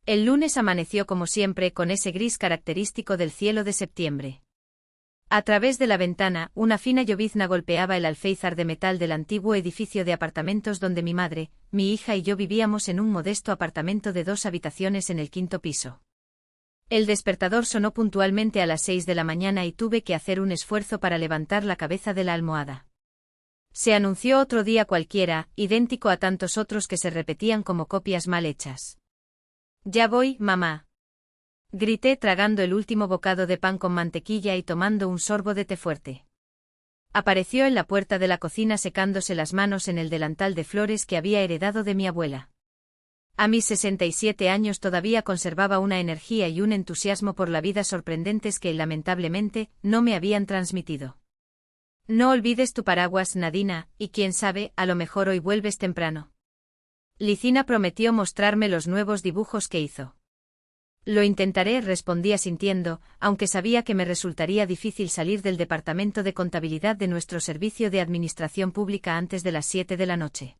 El lunes amaneció como siempre con ese gris característico del cielo de septiembre. A través de la ventana, una fina llovizna golpeaba el alféizar de metal del antiguo edificio de apartamentos donde mi madre, mi hija y yo vivíamos en un modesto apartamento de 2 habitaciones en el 5º piso. El despertador sonó puntualmente a las 6 de la mañana y tuve que hacer un esfuerzo para levantar la cabeza de la almohada. Se anunció otro día cualquiera, idéntico a tantos otros que se repetían como copias mal hechas. «Ya voy, mamá», grité tragando el último bocado de pan con mantequilla y tomando un sorbo de té fuerte. Apareció en la puerta de la cocina secándose las manos en el delantal de flores que había heredado de mi abuela. A mis 67 años todavía conservaba una energía y un entusiasmo por la vida sorprendentes que, lamentablemente, no me habían transmitido. «No olvides tu paraguas, Nadina, y quién sabe, a lo mejor hoy vuelves temprano». Licina prometió mostrarme los nuevos dibujos que hizo. «Lo intentaré», respondí asintiendo, aunque sabía que me resultaría difícil salir del departamento de contabilidad de nuestro servicio de administración pública antes de las 7 de la noche.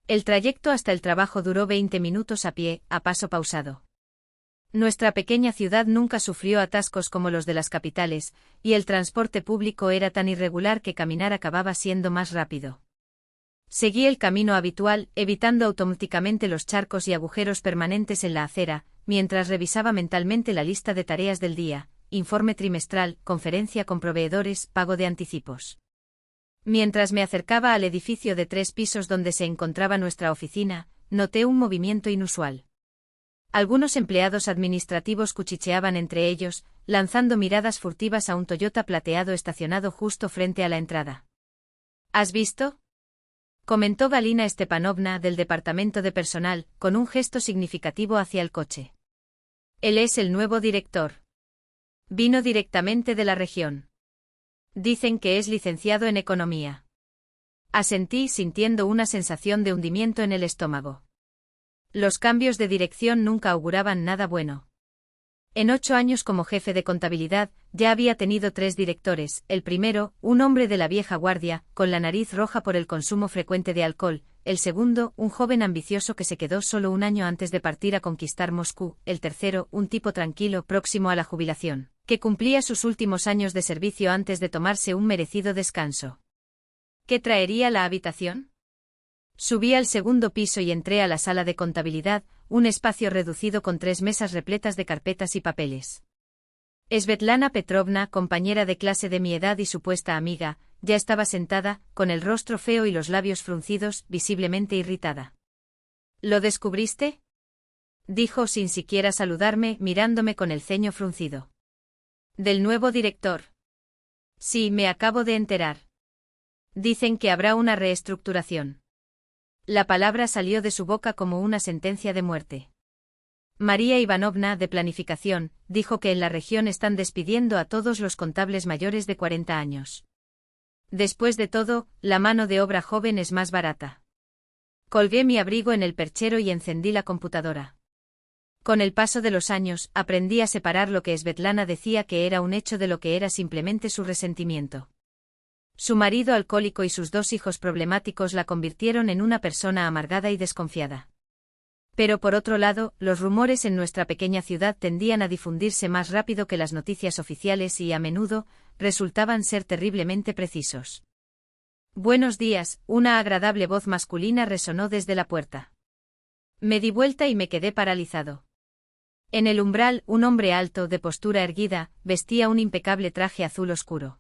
El trayecto hasta el trabajo duró 20 minutos a pie, a paso pausado. Nuestra pequeña ciudad nunca sufrió atascos como los de las capitales, y el transporte público era tan irregular que caminar acababa siendo más rápido. Seguí el camino habitual, evitando automáticamente los charcos y agujeros permanentes en la acera, mientras revisaba mentalmente la lista de tareas del día: informe trimestral, conferencia con proveedores, pago de anticipos. Mientras me acercaba al edificio de 3 pisos donde se encontraba nuestra oficina, noté un movimiento inusual. Algunos empleados administrativos cuchicheaban entre ellos, lanzando miradas furtivas a un Toyota plateado estacionado justo frente a la entrada. «¿Has visto?», comentó Galina Stepanovna del departamento de personal, con un gesto significativo hacia el coche. «Él es el nuevo director. Vino directamente de la región. Dicen que es licenciado en economía». Asentí sintiendo una sensación de hundimiento en el estómago. Los cambios de dirección nunca auguraban nada bueno. En 8 años como jefe de contabilidad, ya había tenido 3 directores: el primero, un hombre de la vieja guardia, con la nariz roja por el consumo frecuente de alcohol; el segundo, un joven ambicioso que se quedó solo un año antes de partir a conquistar Moscú; el tercero, un tipo tranquilo, próximo a la jubilación, que cumplía sus últimos años de servicio antes de tomarse un merecido descanso. ¿Qué traería la habitación? Subí al 2º piso y entré a la sala de contabilidad, un espacio reducido con 3 mesas repletas de carpetas y papeles. Svetlana Petrovna, compañera de clase de mi edad y supuesta amiga, ya estaba sentada, con el rostro feo y los labios fruncidos, visiblemente irritada. «¿Lo descubriste?», dijo sin siquiera saludarme, mirándome con el ceño fruncido. «¿Del nuevo director?». «Sí, me acabo de enterar. Dicen que habrá una reestructuración». La palabra salió de su boca como una sentencia de muerte. «María Ivanovna, de planificación, dijo que en la región están despidiendo a todos los contables mayores de 40 años. Después de todo, la mano de obra joven es más barata». Colgué mi abrigo en el perchero y encendí la computadora. Con el paso de los años, aprendí a separar lo que Svetlana decía que era un hecho de lo que era simplemente su resentimiento. Su marido alcohólico y sus 2 hijos problemáticos la convirtieron en una persona amargada y desconfiada. Pero por otro lado, los rumores en nuestra pequeña ciudad tendían a difundirse más rápido que las noticias oficiales y, a menudo, resultaban ser terriblemente precisos. «Buenos días», una agradable voz masculina resonó desde la puerta. Me di vuelta y me quedé paralizado. En el umbral, un hombre alto, de postura erguida, vestía un impecable traje azul oscuro.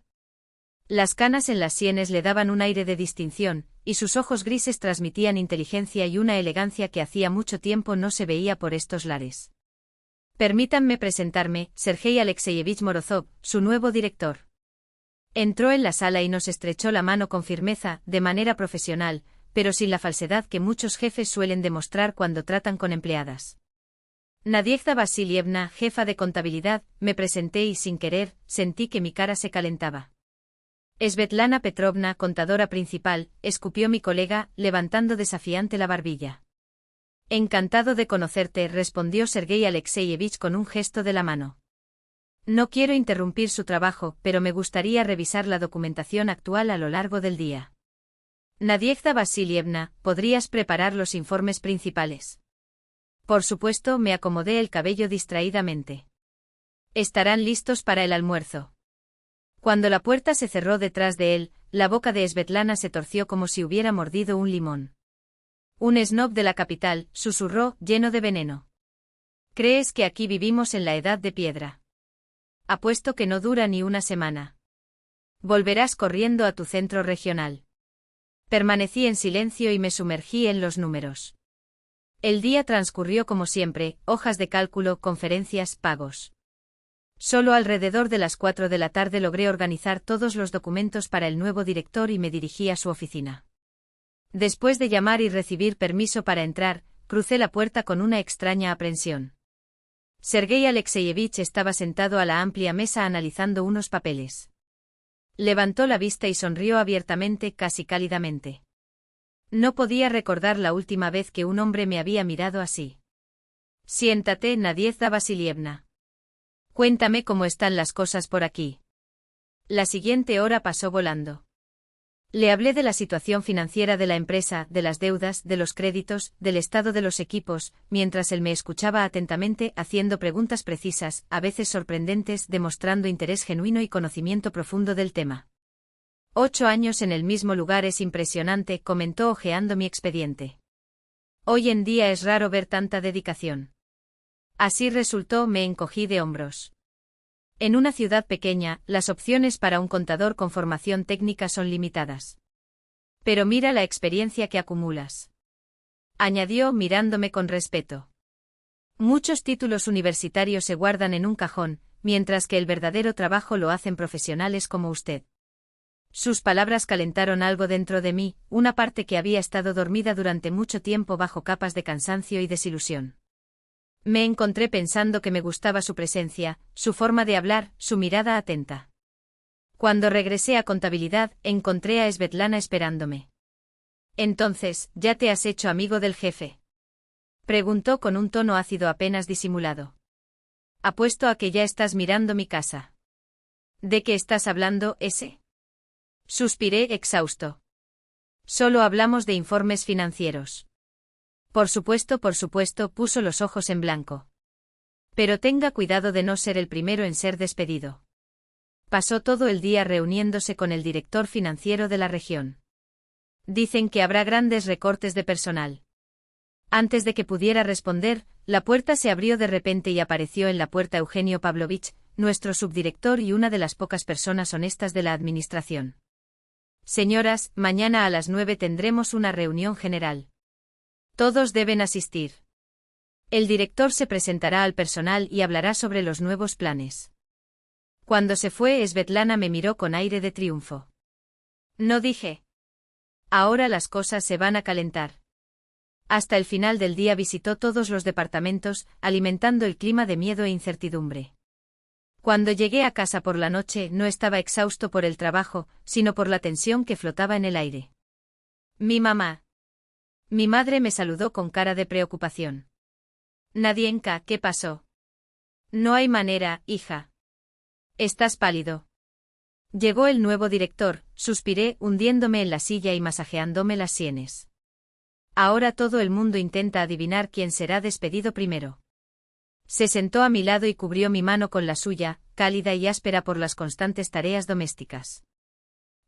Las canas en las sienes le daban un aire de distinción, y sus ojos grises transmitían inteligencia y una elegancia que hacía mucho tiempo no se veía por estos lares. «Permítanme presentarme, Sergei Alexeyevich Morozov, su nuevo director». Entró en la sala y nos estrechó la mano con firmeza, de manera profesional, pero sin la falsedad que muchos jefes suelen demostrar cuando tratan con empleadas. «Nadiezhda Vasilievna, jefa de contabilidad», me presenté y sin querer, sentí que mi cara se calentaba. «Svetlana Petrovna, contadora principal», escupió mi colega, levantando desafiante la barbilla. «Encantado de conocerte», respondió Sergei Alexeyevich con un gesto de la mano. «No quiero interrumpir su trabajo, pero me gustaría revisar la documentación actual a lo largo del día». «Nadiezhda Vasilievna, ¿podrías preparar los informes principales?». Por supuesto, me acomodé el cabello distraídamente. Estarán listos para el almuerzo. Cuando la puerta se cerró detrás de él, la boca de Svetlana se torció como si hubiera mordido un limón. Un snob de la capital, susurró, lleno de veneno. ¿Crees que aquí vivimos en la edad de piedra? Apuesto que no dura ni una semana. Volverás corriendo a tu centro regional. Permanecí en silencio y me sumergí en los números. El día transcurrió como siempre, hojas de cálculo, conferencias, pagos. Solo alrededor de las 4 de la tarde logré organizar todos los documentos para el nuevo director y me dirigí a su oficina. Después de llamar y recibir permiso para entrar, crucé la puerta con una extraña aprensión. Sergei Alexeyevich estaba sentado a la amplia mesa analizando unos papeles. Levantó la vista y sonrió abiertamente, casi cálidamente. No podía recordar la última vez que un hombre me había mirado así. Siéntate, Nadiezhda Vasilievna. Cuéntame cómo están las cosas por aquí. La siguiente hora pasó volando. Le hablé de la situación financiera de la empresa, de las deudas, de los créditos, del estado de los equipos, mientras él me escuchaba atentamente, haciendo preguntas precisas, a veces sorprendentes, demostrando interés genuino y conocimiento profundo del tema. 8 años en el mismo lugar es impresionante, comentó hojeando mi expediente. Hoy en día es raro ver tanta dedicación. Así resultó, me encogí de hombros. En una ciudad pequeña, las opciones para un contador con formación técnica son limitadas. Pero mira la experiencia que acumulas. Añadió mirándome con respeto. Muchos títulos universitarios se guardan en un cajón, mientras que el verdadero trabajo lo hacen profesionales como usted. Sus palabras calentaron algo dentro de mí, una parte que había estado dormida durante mucho tiempo bajo capas de cansancio y desilusión. Me encontré pensando que me gustaba su presencia, su forma de hablar, su mirada atenta. Cuando regresé a contabilidad, encontré a Svetlana esperándome. Entonces, ¿ya te has hecho amigo del jefe? Preguntó con un tono ácido apenas disimulado. Apuesto a que ya estás mirando mi casa. ¿De qué estás hablando, ese? Suspiré exhausto. Solo hablamos de informes financieros. Por supuesto, puso los ojos en blanco. Pero tenga cuidado de no ser el primero en ser despedido. Pasó todo el día reuniéndose con el director financiero de la región. Dicen que habrá grandes recortes de personal. Antes de que pudiera responder, la puerta se abrió de repente y apareció en la puerta Eugenio Pavlovich, nuestro subdirector y una de las pocas personas honestas de la administración. Señoras, mañana a las 9 tendremos una reunión general. Todos deben asistir. El director se presentará al personal y hablará sobre los nuevos planes. Cuando se fue, Svetlana me miró con aire de triunfo. No dije. Ahora las cosas se van a calentar. Hasta el final del día visitó todos los departamentos, alimentando el clima de miedo e incertidumbre. Cuando llegué a casa por la noche no estaba exhausto por el trabajo, sino por la tensión que flotaba en el aire. Mi mamá. Mi madre me saludó con cara de preocupación. Nadienka, ¿qué pasó? No hay manera, hija. Estás pálido. Llegó el nuevo director, suspiré, hundiéndome en la silla y masajeándome las sienes. Ahora todo el mundo intenta adivinar quién será despedido primero. Se sentó a mi lado y cubrió mi mano con la suya, cálida y áspera por las constantes tareas domésticas.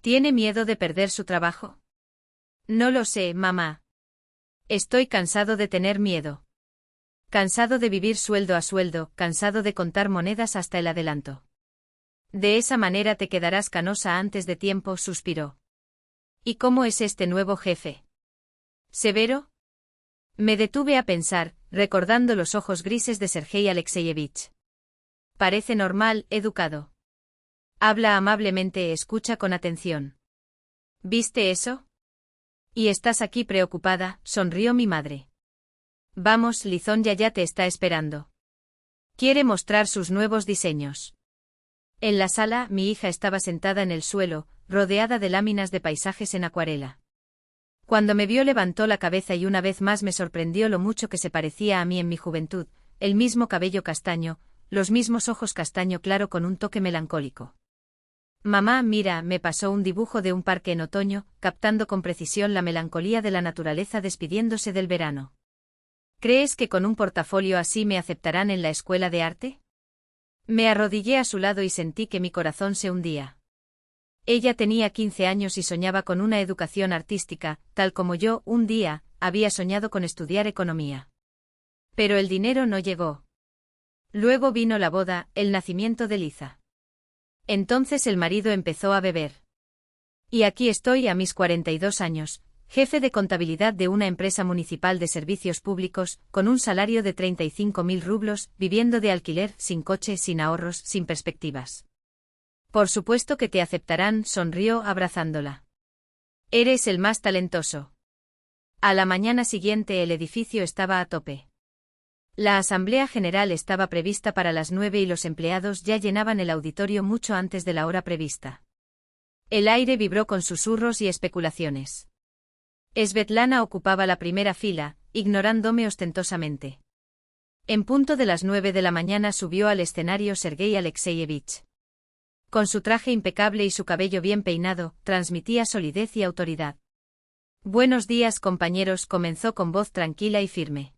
¿Tiene miedo de perder su trabajo? No lo sé, mamá. Estoy cansado de tener miedo. Cansado de vivir sueldo a sueldo, cansado de contar monedas hasta el adelanto. De esa manera te quedarás canosa antes de tiempo, suspiró. ¿Y cómo es este nuevo jefe? ¿Severo? Me detuve a pensar, recordando los ojos grises de Sergei Alexeyevich. Parece normal, educado. Habla amablemente, escucha con atención. ¿Viste eso? Y estás aquí preocupada, sonrió mi madre. Vamos, Lizonia ya te está esperando. Quiere mostrar sus nuevos diseños. En la sala, mi hija estaba sentada en el suelo, rodeada de láminas de paisajes en acuarela. Cuando me vio levantó la cabeza y una vez más me sorprendió lo mucho que se parecía a mí en mi juventud, el mismo cabello castaño, los mismos ojos castaño claro con un toque melancólico. Mamá, mira, me pasó un dibujo de un parque en otoño, captando con precisión la melancolía de la naturaleza despidiéndose del verano. ¿Crees que con un portafolio así me aceptarán en la escuela de arte? Me arrodillé a su lado y sentí que mi corazón se hundía. Ella tenía 15 años y soñaba con una educación artística, tal como yo, un día, había soñado con estudiar economía. Pero el dinero no llegó. Luego vino la boda, el nacimiento de Liza. Entonces el marido empezó a beber. Y aquí estoy a mis 42 años, jefe de contabilidad de una empresa municipal de servicios públicos, con un salario de 35.000 rublos, viviendo de alquiler, sin coche, sin ahorros, sin perspectivas. Por supuesto que te aceptarán, sonrió abrazándola. Eres el más talentoso. A la mañana siguiente el edificio estaba a tope. La asamblea general estaba prevista para las 9 y los empleados ya llenaban el auditorio mucho antes de la hora prevista. El aire vibró con susurros y especulaciones. Svetlana ocupaba la primera fila, ignorándome ostentosamente. En punto de las 9 de la mañana subió al escenario Sergei Alexeyevich. Con su traje impecable y su cabello bien peinado, transmitía solidez y autoridad. Buenos días, compañeros, comenzó con voz tranquila y firme.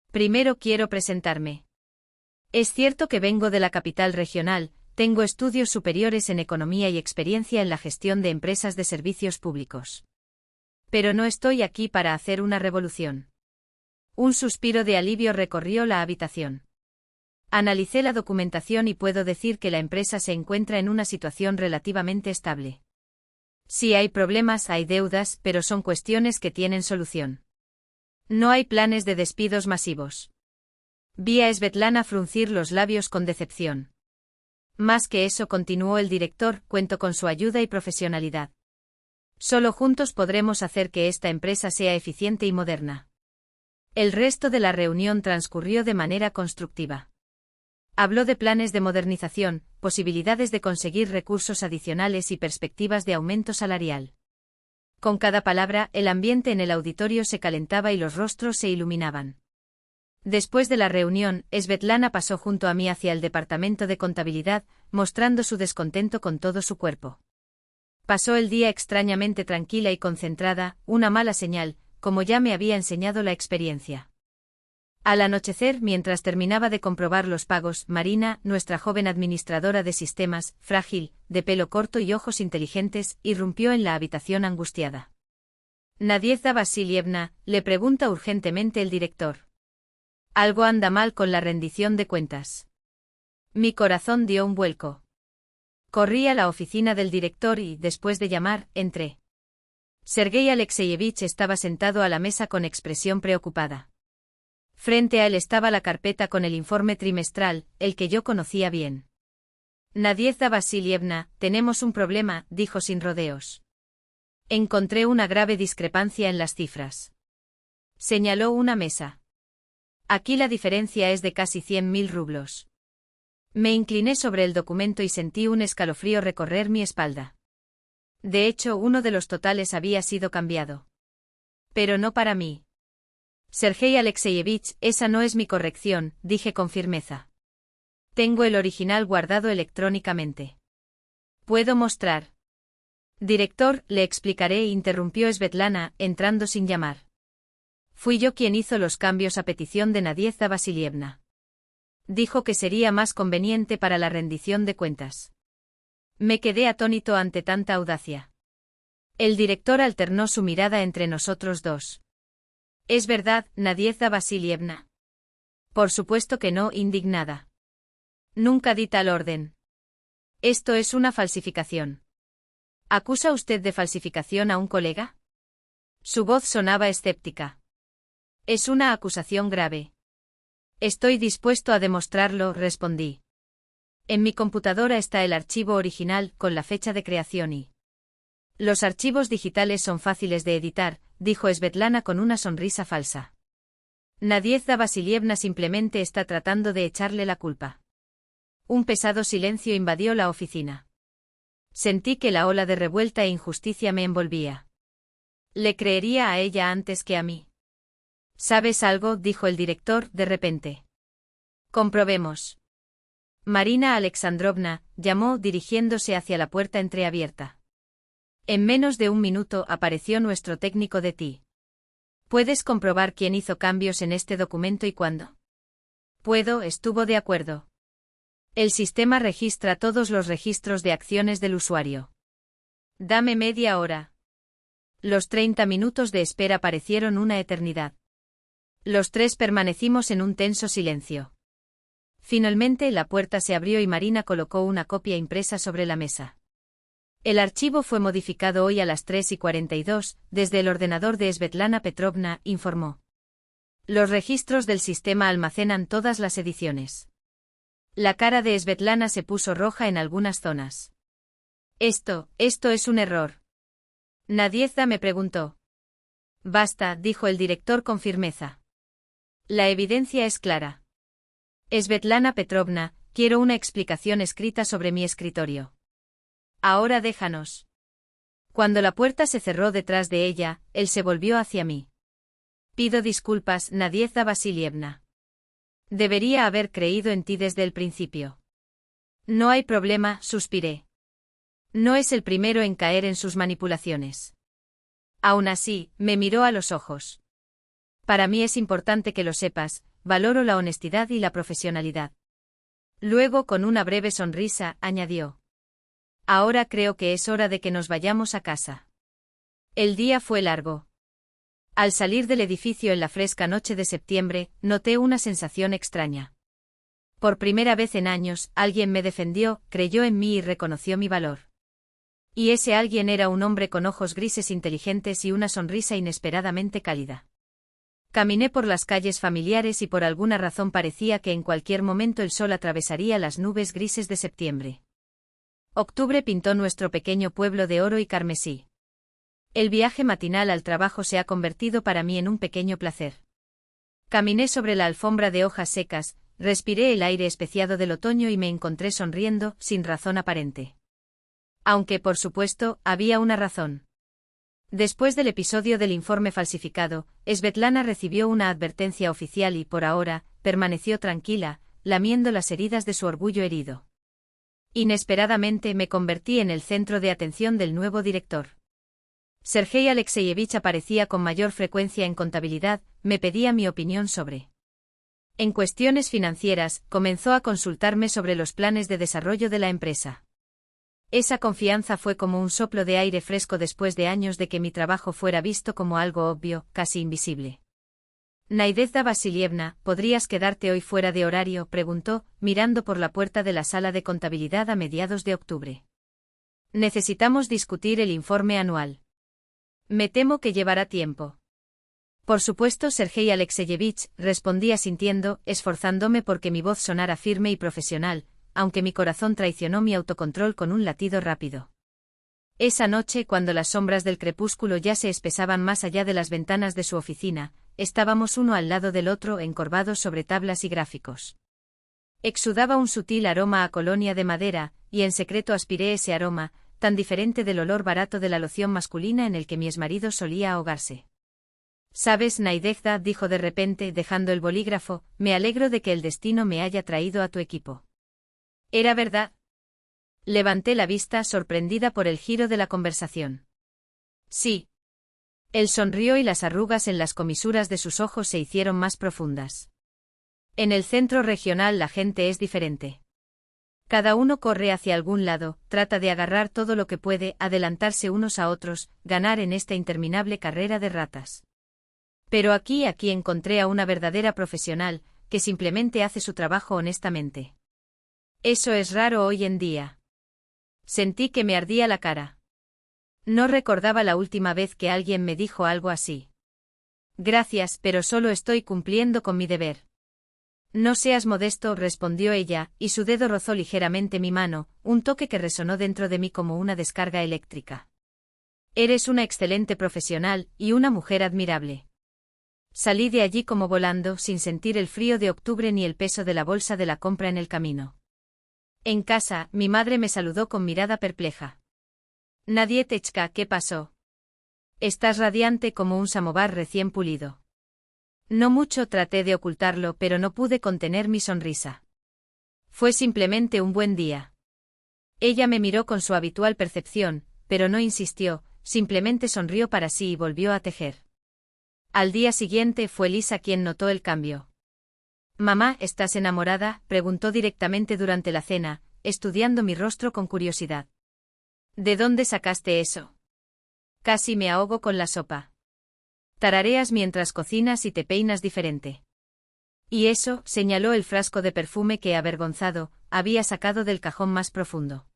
Primero quiero presentarme. Es cierto que vengo de la capital regional, tengo estudios superiores en economía y experiencia en la gestión de empresas de servicios públicos. Pero no estoy aquí para hacer una revolución. Un suspiro de alivio recorrió la habitación. Analicé la documentación y puedo decir que la empresa se encuentra en una situación relativamente estable. Sí hay problemas, hay deudas, pero son cuestiones que tienen solución. No hay planes de despidos masivos. Vi a Svetlana fruncir los labios con decepción. Más que eso, continuó el director, cuento con su ayuda y profesionalidad. Solo juntos podremos hacer que esta empresa sea eficiente y moderna. El resto de la reunión transcurrió de manera constructiva. Habló de planes de modernización, posibilidades de conseguir recursos adicionales y perspectivas de aumento salarial. Con cada palabra, el ambiente en el auditorio se calentaba y los rostros se iluminaban. Después de la reunión, Svetlana pasó junto a mí hacia el departamento de contabilidad, mostrando su descontento con todo su cuerpo. Pasó el día extrañamente tranquila y concentrada, una mala señal, como ya me había enseñado la experiencia. Al anochecer, mientras terminaba de comprobar los pagos, Marina, nuestra joven administradora de sistemas, frágil, de pelo corto y ojos inteligentes, irrumpió en la habitación angustiada. Nadiezhda Vasilievna, le pregunta urgentemente el director. Algo anda mal con la rendición de cuentas. Mi corazón dio un vuelco. Corrí a la oficina del director y, después de llamar, entré. Sergei Alexeyevich estaba sentado a la mesa con expresión preocupada. Frente a él estaba la carpeta con el informe trimestral, el que yo conocía bien. Nadiezhda Vasilievna, tenemos un problema, dijo sin rodeos. Encontré una grave discrepancia en las cifras. Señaló una mesa. Aquí la diferencia es de casi 100.000 rublos. Me incliné sobre el documento y sentí un escalofrío recorrer mi espalda. De hecho, uno de los totales había sido cambiado. Pero no para mí. Sergei Alexeyevich, esa no es mi corrección, dije con firmeza. Tengo el original guardado electrónicamente. ¿Puedo mostrar? Director, le explicaré, interrumpió Svetlana, entrando sin llamar. Fui yo quien hizo los cambios a petición de Nadiezhda Vasilievna. Dijo que sería más conveniente para la rendición de cuentas. Me quedé atónito ante tanta audacia. El director alternó su mirada entre nosotros dos. ¿Es verdad, Nadiezhda Vasilievna? Por supuesto que no, indignada. Nunca di tal orden. Esto es una falsificación. ¿Acusa usted de falsificación a un colega? Su voz sonaba escéptica. Es una acusación grave. Estoy dispuesto a demostrarlo, respondí. En mi computadora está el archivo original, con la fecha de creación y... Los archivos digitales son fáciles de editar, dijo Svetlana con una sonrisa falsa. Nadiezhda Vasilievna simplemente está tratando de echarle la culpa. Un pesado silencio invadió la oficina. Sentí que la ola de revuelta e injusticia me envolvía. Le creería a ella antes que a mí. ¿Sabes algo?, dijo el director, de repente. Comprobemos. Marina Alexandrovna, llamó, dirigiéndose hacia la puerta entreabierta. En menos de un minuto apareció nuestro técnico de TI. ¿Puedes comprobar quién hizo cambios en este documento y cuándo? Puedo, estuvo de acuerdo. El sistema registra todos los registros de acciones del usuario. Dame media hora. Los 30 minutos de espera parecieron una eternidad. Los tres permanecimos en un tenso silencio. Finalmente la puerta se abrió y Marina colocó una copia impresa sobre la mesa. El archivo fue modificado hoy a las 3:42, desde el ordenador de Svetlana Petrovna, informó. Los registros del sistema almacenan todas las ediciones. La cara de Svetlana se puso roja en algunas zonas. Esto es un error. Nadiezhda me preguntó. Basta, dijo el director con firmeza. La evidencia es clara. Svetlana Petrovna, quiero una explicación escrita sobre mi escritorio. Ahora déjanos. Cuando la puerta se cerró detrás de ella, él se volvió hacia mí. Pido disculpas, Nadiezhda Vasilievna. Debería haber creído en ti desde el principio. No hay problema, suspiré. No es el primero en caer en sus manipulaciones. Aún así, me miró a los ojos. Para mí es importante que lo sepas, valoro la honestidad y la profesionalidad. Luego, con una breve sonrisa, añadió. Ahora creo que es hora de que nos vayamos a casa. El día fue largo. Al salir del edificio en la fresca noche de septiembre, noté una sensación extraña. Por primera vez en años, alguien me defendió, creyó en mí y reconoció mi valor. Y ese alguien era un hombre con ojos grises inteligentes y una sonrisa inesperadamente cálida. Caminé por las calles familiares y por alguna razón parecía que en cualquier momento el sol atravesaría las nubes grises de septiembre. Octubre pintó nuestro pequeño pueblo de oro y carmesí. El viaje matinal al trabajo se ha convertido para mí en un pequeño placer. Caminé sobre la alfombra de hojas secas, respiré el aire especiado del otoño y me encontré sonriendo, sin razón aparente. Aunque, por supuesto, había una razón. Después del episodio del informe falsificado, Svetlana recibió una advertencia oficial y, por ahora, permaneció tranquila, lamiendo las heridas de su orgullo herido. Inesperadamente me convertí en el centro de atención del nuevo director. Sergei Alexeyevich aparecía con mayor frecuencia en contabilidad, me pedía mi opinión sobre. En cuestiones financieras, comenzó a consultarme sobre los planes de desarrollo de la empresa. Esa confianza fue como un soplo de aire fresco después de años de que mi trabajo fuera visto como algo obvio, casi invisible. Nadiezhda Vasilievna, ¿podrías quedarte hoy fuera de horario?, preguntó, mirando por la puerta de la sala de contabilidad a mediados de octubre. Necesitamos discutir el informe anual. Me temo que llevará tiempo. Por supuesto, Sergei Alexeyevich, respondí asintiendo, esforzándome porque mi voz sonara firme y profesional, aunque mi corazón traicionó mi autocontrol con un latido rápido. Esa noche, cuando las sombras del crepúsculo ya se espesaban más allá de las ventanas de su oficina, estábamos uno al lado del otro encorvados sobre tablas y gráficos. Exudaba un sutil aroma a colonia de madera, y en secreto aspiré ese aroma, tan diferente del olor barato de la loción masculina en el que mi exmarido solía ahogarse. «Sabes, Nadiezhda», dijo de repente, dejando el bolígrafo, «me alegro de que el destino me haya traído a tu equipo». ¿Era verdad? Levanté la vista sorprendida por el giro de la conversación. Sí. Él sonrió y las arrugas en las comisuras de sus ojos se hicieron más profundas. En el centro regional la gente es diferente. Cada uno corre hacia algún lado, trata de agarrar todo lo que puede, adelantarse unos a otros, ganar en esta interminable carrera de ratas. Pero aquí encontré a una verdadera profesional, que simplemente hace su trabajo honestamente. Eso es raro hoy en día. Sentí que me ardía la cara. No recordaba la última vez que alguien me dijo algo así. Gracias, pero solo estoy cumpliendo con mi deber. No seas modesto, respondió ella, y su dedo rozó ligeramente mi mano, un toque que resonó dentro de mí como una descarga eléctrica. Eres una excelente profesional, y una mujer admirable. Salí de allí como volando, sin sentir el frío de octubre ni el peso de la bolsa de la compra en el camino. En casa, mi madre me saludó con mirada perpleja. Nadietechka, ¿qué pasó? Estás radiante como un samovar recién pulido. No mucho, traté de ocultarlo, pero no pude contener mi sonrisa. Fue simplemente un buen día. Ella me miró con su habitual percepción, pero no insistió, simplemente sonrió para sí y volvió a tejer. Al día siguiente fue Lisa quien notó el cambio. «Mamá, ¿estás enamorada?», preguntó directamente durante la cena, estudiando mi rostro con curiosidad. «¿De dónde sacaste eso? Casi me ahogo con la sopa. Tarareas mientras cocinas y te peinas diferente». «¿Y eso?», señaló el frasco de perfume que, avergonzado, había sacado del cajón más profundo.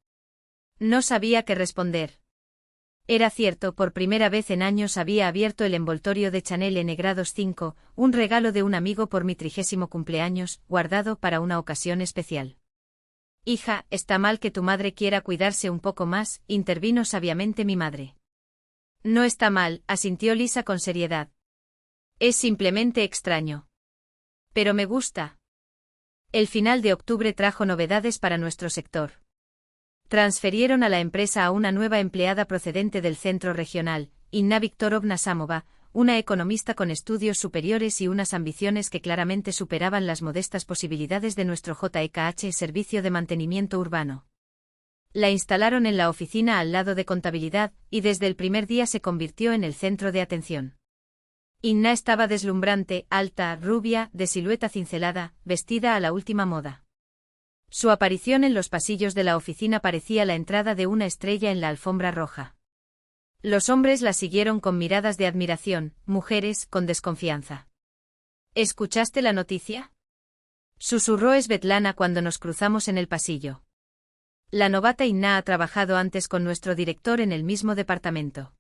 No sabía qué responder. Era cierto, por primera vez en años había abierto el envoltorio de Chanel N grados 5, un regalo de un amigo por mi 30º cumpleaños, guardado para una ocasión especial. «Hija, está mal que tu madre quiera cuidarse un poco más», intervino sabiamente mi madre. «No está mal», asintió Lisa con seriedad. «Es simplemente extraño. Pero me gusta». El final de octubre trajo novedades para nuestro sector. Transferieron a la empresa a una nueva empleada procedente del centro regional, Inna Viktorovna Samova, una economista con estudios superiores y unas ambiciones que claramente superaban las modestas posibilidades de nuestro JEKH Servicio de Mantenimiento Urbano. La instalaron en la oficina al lado de contabilidad, y desde el primer día se convirtió en el centro de atención. Inna estaba deslumbrante, alta, rubia, de silueta cincelada, vestida a la última moda. Su aparición en los pasillos de la oficina parecía la entrada de una estrella en la alfombra roja. Los hombres la siguieron con miradas de admiración, mujeres con desconfianza. «¿Escuchaste la noticia?», susurró Svetlana cuando nos cruzamos en el pasillo. «La novata Inna ha trabajado antes con nuestro director en el mismo departamento.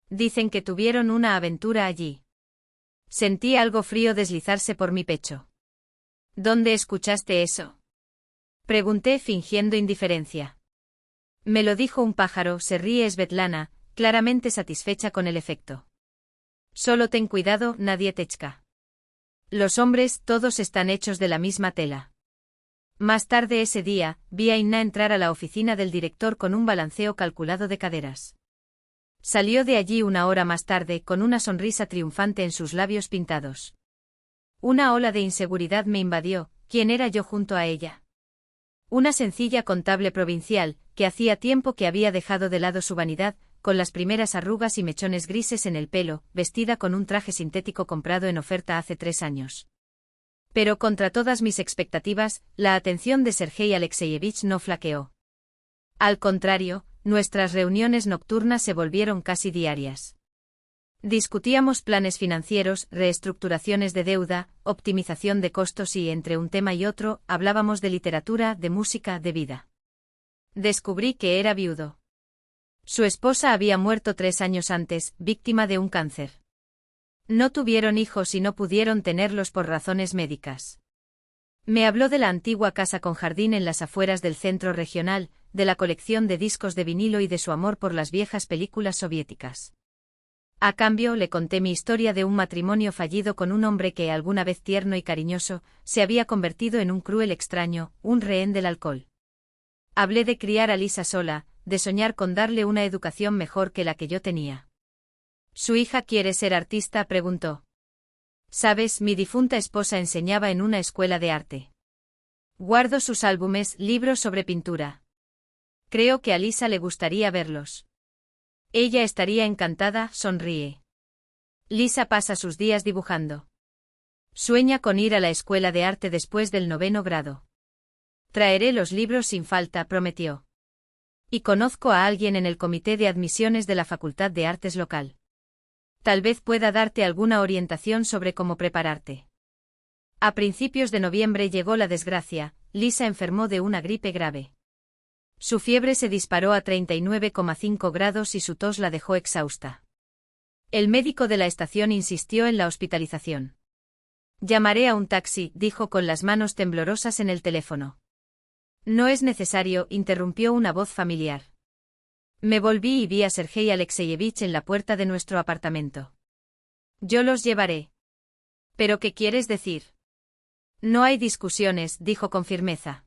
Dicen que tuvieron una aventura allí». Sentí algo frío deslizarse por mi pecho. «¿Dónde escuchaste eso?», pregunté fingiendo indiferencia. «Me lo dijo un pájaro», se ríe Svetlana, claramente satisfecha con el efecto. «Solo ten cuidado, Nadietechka. Los hombres todos están hechos de la misma tela». Más tarde ese día, vi a Inna entrar a la oficina del director con un balanceo calculado de caderas. Salió de allí una hora más tarde con una sonrisa triunfante en sus labios pintados. Una ola de inseguridad me invadió. ¿Quién era yo junto a ella? Una sencilla contable provincial, que hacía tiempo que había dejado de lado su vanidad, con las primeras arrugas y mechones grises en el pelo, vestida con un traje sintético comprado en oferta hace 3 años. Pero contra todas mis expectativas, la atención de Sergei Alexeyevich no flaqueó. Al contrario, nuestras reuniones nocturnas se volvieron casi diarias. Discutíamos planes financieros, reestructuraciones de deuda, optimización de costos y, entre un tema y otro, hablábamos de literatura, de música, de vida. Descubrí que era viudo. Su esposa había muerto 3 años antes, víctima de un cáncer. No tuvieron hijos y no pudieron tenerlos por razones médicas. Me habló de la antigua casa con jardín en las afueras del centro regional, de la colección de discos de vinilo y de su amor por las viejas películas soviéticas. A cambio, le conté mi historia de un matrimonio fallido con un hombre que, alguna vez tierno y cariñoso, se había convertido en un cruel extraño, un rehén del alcohol. Hablé de criar a Lisa sola, de soñar con darle una educación mejor que la que yo tenía. «¿Su hija quiere ser artista?», preguntó. «Sabes, mi difunta esposa enseñaba en una escuela de arte. Guardo sus álbumes, libros sobre pintura. Creo que a Lisa le gustaría verlos. Ella estaría encantada», sonríe. «Lisa pasa sus días dibujando. Sueña con ir a la escuela de arte después del 9º grado. Traeré los libros sin falta», prometió. «Y conozco a alguien en el comité de admisiones de la Facultad de Artes local. Tal vez pueda darte alguna orientación sobre cómo prepararte». A principios de noviembre llegó la desgracia. Lisa enfermó de una gripe grave. Su fiebre se disparó a 39,5 grados y su tos la dejó exhausta. El médico de la estación insistió en la hospitalización. «Llamaré a un taxi», dijo con las manos temblorosas en el teléfono. «No es necesario», interrumpió una voz familiar. Me volví y vi a Sergei Alexeyevich en la puerta de nuestro apartamento. «Yo los llevaré». «¿Pero qué quieres decir?». «No hay discusiones», dijo con firmeza.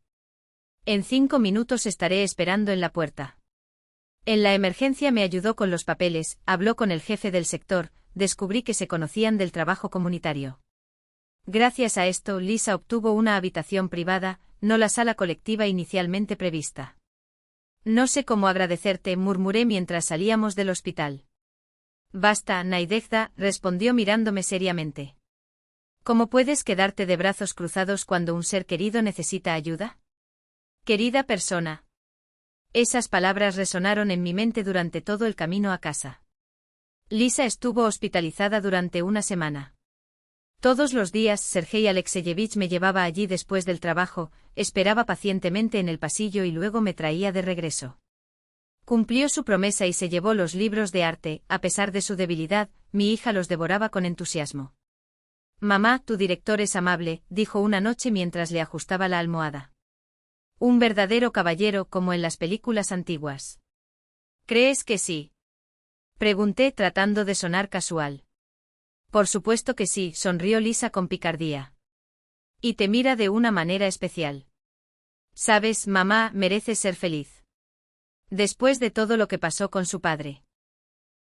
«En 5 minutos estaré esperando en la puerta». En la emergencia me ayudó con los papeles, habló con el jefe del sector, descubrí que se conocían del trabajo comunitario. Gracias a esto, Lisa obtuvo una habitación privada, no la sala colectiva inicialmente prevista. «No sé cómo agradecerte», murmuré mientras salíamos del hospital. Basta, Naidezda, respondió mirándome seriamente. ¿Cómo puedes quedarte de brazos cruzados cuando un ser querido necesita ayuda? Querida persona. Esas palabras resonaron en mi mente durante todo el camino a casa. Lisa estuvo hospitalizada durante una semana. Todos los días Sergei Alexeyevich me llevaba allí después del trabajo, esperaba pacientemente en el pasillo y luego me traía de regreso. Cumplió su promesa y se llevó los libros de arte, a pesar de su debilidad, mi hija los devoraba con entusiasmo. Mamá, tu director es amable, dijo una noche mientras le ajustaba la almohada. Un verdadero caballero como en las películas antiguas. ¿Crees que sí? Pregunté tratando de sonar casual. Por supuesto que sí, sonrió Lisa con picardía. Y te mira de una manera especial. Sabes, mamá, merece ser feliz. Después de todo lo que pasó con su padre.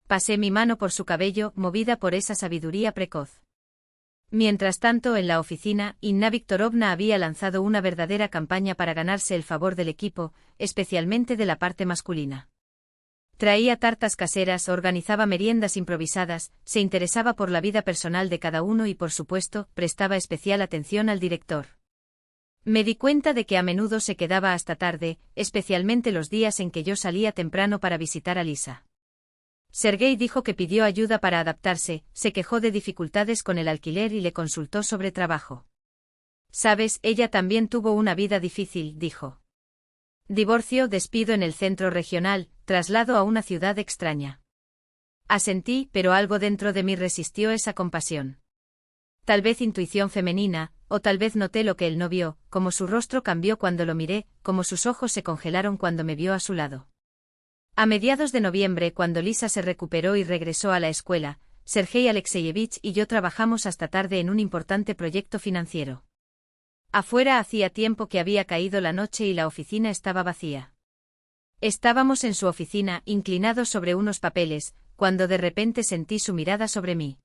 Pasé mi mano por su cabello, movida por esa sabiduría precoz. Mientras tanto, en la oficina, Inna Viktorovna había lanzado una verdadera campaña para ganarse el favor del equipo, especialmente de la parte masculina. Traía tartas caseras, organizaba meriendas improvisadas, se interesaba por la vida personal de cada uno y, por supuesto, prestaba especial atención al director. Me di cuenta de que a menudo se quedaba hasta tarde, especialmente los días en que yo salía temprano para visitar a Lisa. Sergei dijo que pidió ayuda para adaptarse, se quejó de dificultades con el alquiler y le consultó sobre trabajo. Sabes, ella también tuvo una vida difícil, dijo. Divorcio, despido en el centro regional, traslado a una ciudad extraña. Asentí, pero algo dentro de mí resistió esa compasión. Tal vez intuición femenina, o tal vez noté lo que él no vio, como su rostro cambió cuando lo miré, como sus ojos se congelaron cuando me vio a su lado. A mediados de noviembre, cuando Lisa se recuperó y regresó a la escuela, Sergei Alexeyevich y yo trabajamos hasta tarde en un importante proyecto financiero. Afuera hacía tiempo que había caído la noche y la oficina estaba vacía. Estábamos en su oficina, inclinados sobre unos papeles, cuando de repente sentí su mirada sobre mí.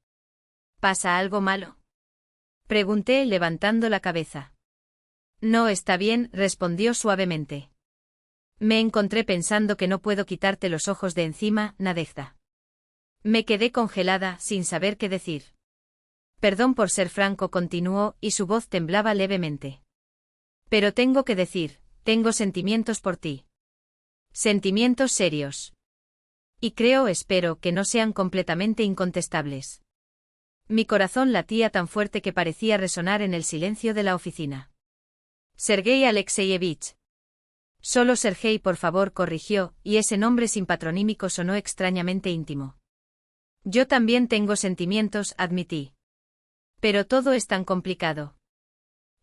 ¿Pasa algo malo? Pregunté, levantando la cabeza. No está bien, respondió suavemente. Me encontré pensando que no puedo quitarte los ojos de encima, Nadezhda. Me quedé congelada, sin saber qué decir. Perdón por ser franco, continuó, y su voz temblaba levemente. Pero tengo que decir, tengo sentimientos por ti. Sentimientos serios. Y espero que no sean completamente incontestables. Mi corazón latía tan fuerte que parecía resonar en el silencio de la oficina. Sergei Alexeyevich. Solo Sergei, por favor, corrigió, y ese nombre sin patronímico sonó extrañamente íntimo. Yo también tengo sentimientos, admití. Pero todo es tan complicado.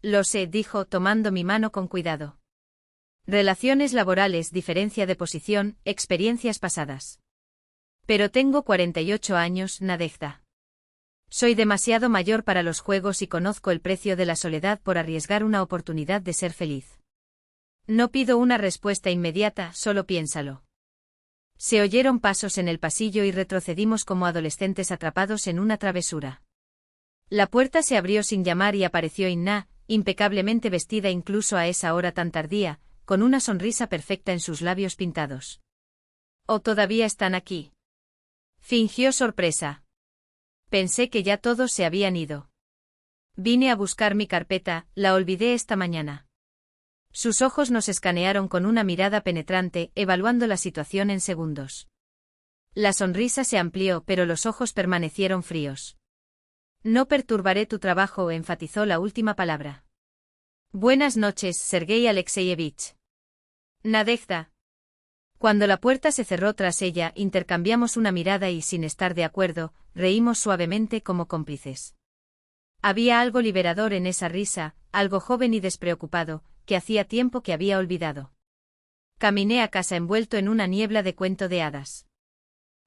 Lo sé, dijo, tomando mi mano con cuidado. Relaciones laborales, diferencia de posición, experiencias pasadas. Pero tengo 48 años, Nadezhda. Soy demasiado mayor para los juegos y conozco el precio de la soledad por arriesgar una oportunidad de ser feliz. No pido una respuesta inmediata, solo piénsalo. Se oyeron pasos en el pasillo y retrocedimos como adolescentes atrapados en una travesura. La puerta se abrió sin llamar y apareció Inna, impecablemente vestida incluso a esa hora tan tardía, con una sonrisa perfecta en sus labios pintados. ¿O todavía están aquí? Fingió sorpresa. Pensé que ya todos se habían ido. Vine a buscar mi carpeta, la olvidé esta mañana. Sus ojos nos escanearon con una mirada penetrante, evaluando la situación en segundos. La sonrisa se amplió, pero los ojos permanecieron fríos. No perturbaré tu trabajo, enfatizó la última palabra. Buenas noches, Sergei Alexeyevich. Nadezhda. Cuando la puerta se cerró tras ella, intercambiamos una mirada y, sin estar de acuerdo, reímos suavemente como cómplices. Había algo liberador en esa risa, algo joven y despreocupado, que hacía tiempo que había olvidado. Caminé a casa envuelto en una niebla de cuento de hadas.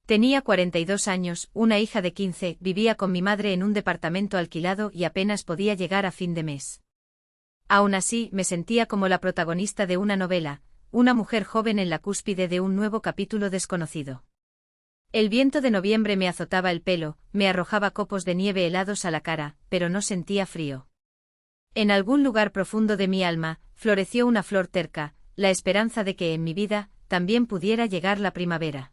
Tenía 42 años, una hija de 15, vivía con mi madre en un departamento alquilado y apenas podía llegar a fin de mes. Aún así, me sentía como la protagonista de una novela, una mujer joven en la cúspide de un nuevo capítulo desconocido. El viento de noviembre me azotaba el pelo, me arrojaba copos de nieve helados a la cara, pero no sentía frío. En algún lugar profundo de mi alma, floreció una flor terca, la esperanza de que en mi vida también pudiera llegar la primavera.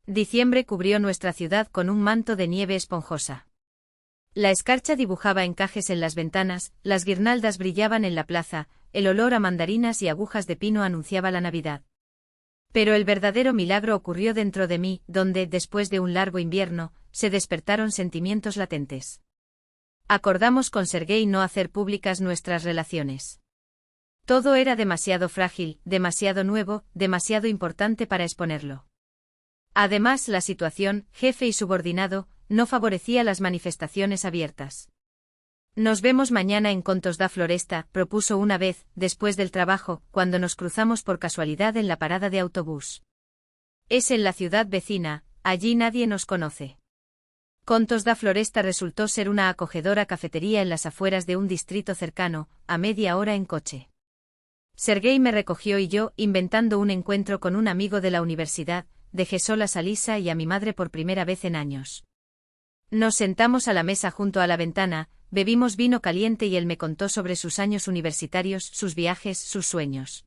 Diciembre cubrió nuestra ciudad con un manto de nieve esponjosa. La escarcha dibujaba encajes en las ventanas, las guirnaldas brillaban en la plaza, el olor a mandarinas y agujas de pino anunciaba la Navidad. Pero el verdadero milagro ocurrió dentro de mí, donde, después de un largo invierno, se despertaron sentimientos latentes. Acordamos con Sergei no hacer públicas nuestras relaciones. Todo era demasiado frágil, demasiado nuevo, demasiado importante para exponerlo. Además, la situación, jefe y subordinado, no favorecía las manifestaciones abiertas. Nos vemos mañana en Contos da Floresta, propuso una vez, después del trabajo, cuando nos cruzamos por casualidad en la parada de autobús. Es en la ciudad vecina, allí nadie nos conoce. Contos da Floresta resultó ser una acogedora cafetería en las afueras de un distrito cercano, a media hora en coche. Sergei me recogió y yo, inventando un encuentro con un amigo de la universidad, dejé solas a Lisa y a mi madre por primera vez en años. Nos sentamos a la mesa junto a la ventana, bebimos vino caliente y él me contó sobre sus años universitarios, sus viajes, sus sueños.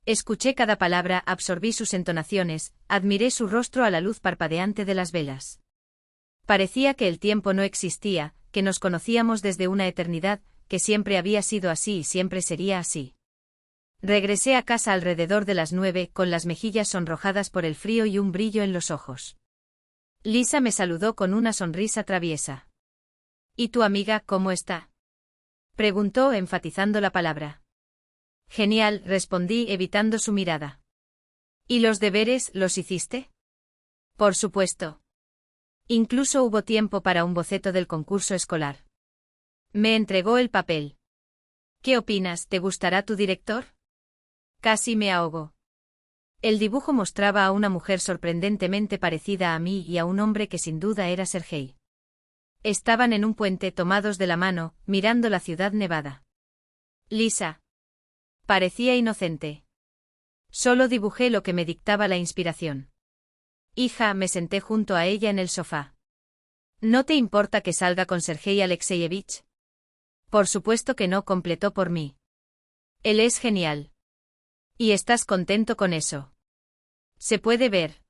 Escuché cada palabra, absorbí sus entonaciones, admiré su rostro a la luz parpadeante de las velas. Parecía que el tiempo no existía, que nos conocíamos desde una eternidad, que siempre había sido así y siempre sería así. Regresé a casa alrededor de las 9, con las mejillas sonrojadas por el frío y un brillo en los ojos. Lisa me saludó con una sonrisa traviesa. ¿Y tu amiga cómo está?, preguntó enfatizando la palabra. Genial, respondí evitando su mirada. ¿Y los deberes, los hiciste? Por supuesto. Incluso hubo tiempo para un boceto del concurso escolar. Me entregó el papel. ¿Qué opinas? ¿Te gustará tu director? Casi me ahogo. El dibujo mostraba a una mujer sorprendentemente parecida a mí y a un hombre que sin duda era Sergei. Estaban en un puente tomados de la mano, mirando la ciudad nevada. Lisa. Parecía inocente. Solo dibujé lo que me dictaba la inspiración. Hija, me senté junto a ella en el sofá. ¿No te importa que salga con Sergei Alexeyevich? Por supuesto que no, completó por mí. Él es genial. ¿Y estás contento con eso? Se puede ver.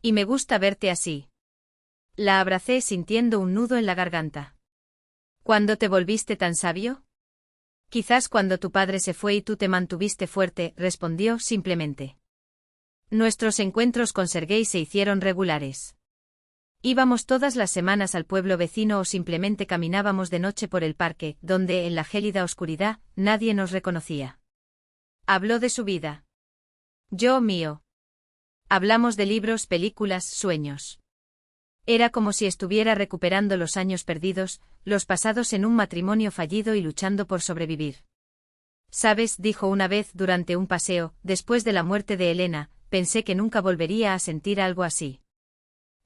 Y me gusta verte así. La abracé sintiendo un nudo en la garganta. ¿Cuándo te volviste tan sabio? Quizás cuando tu padre se fue y tú te mantuviste fuerte, respondió simplemente. Nuestros encuentros con Sergei se hicieron regulares. Íbamos todas las semanas al pueblo vecino o simplemente caminábamos de noche por el parque, donde, en la gélida oscuridad, nadie nos reconocía. Habló de su vida. Yo mío. Hablamos de libros, películas, sueños. Era como si estuviera recuperando los años perdidos, los pasados en un matrimonio fallido y luchando por sobrevivir. ¿Sabes?, dijo una vez durante un paseo, después de la muerte de Elena, pensé que nunca volvería a sentir algo así.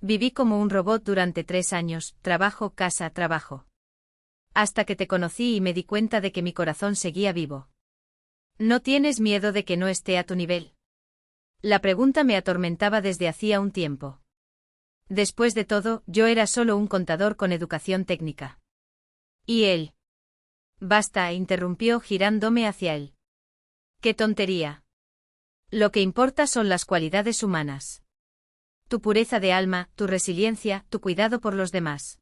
Viví como un robot durante 3 años, trabajo, casa, trabajo. Hasta que te conocí y me di cuenta de que mi corazón seguía vivo. ¿No tienes miedo de que no esté a tu nivel? La pregunta me atormentaba desde hacía un tiempo. Después de todo, yo era solo un contador con educación técnica. ¿Y él? Basta, interrumpió girándome hacia él. ¡Qué tontería! Lo que importa son las cualidades humanas. Tu pureza de alma, tu resiliencia, tu cuidado por los demás.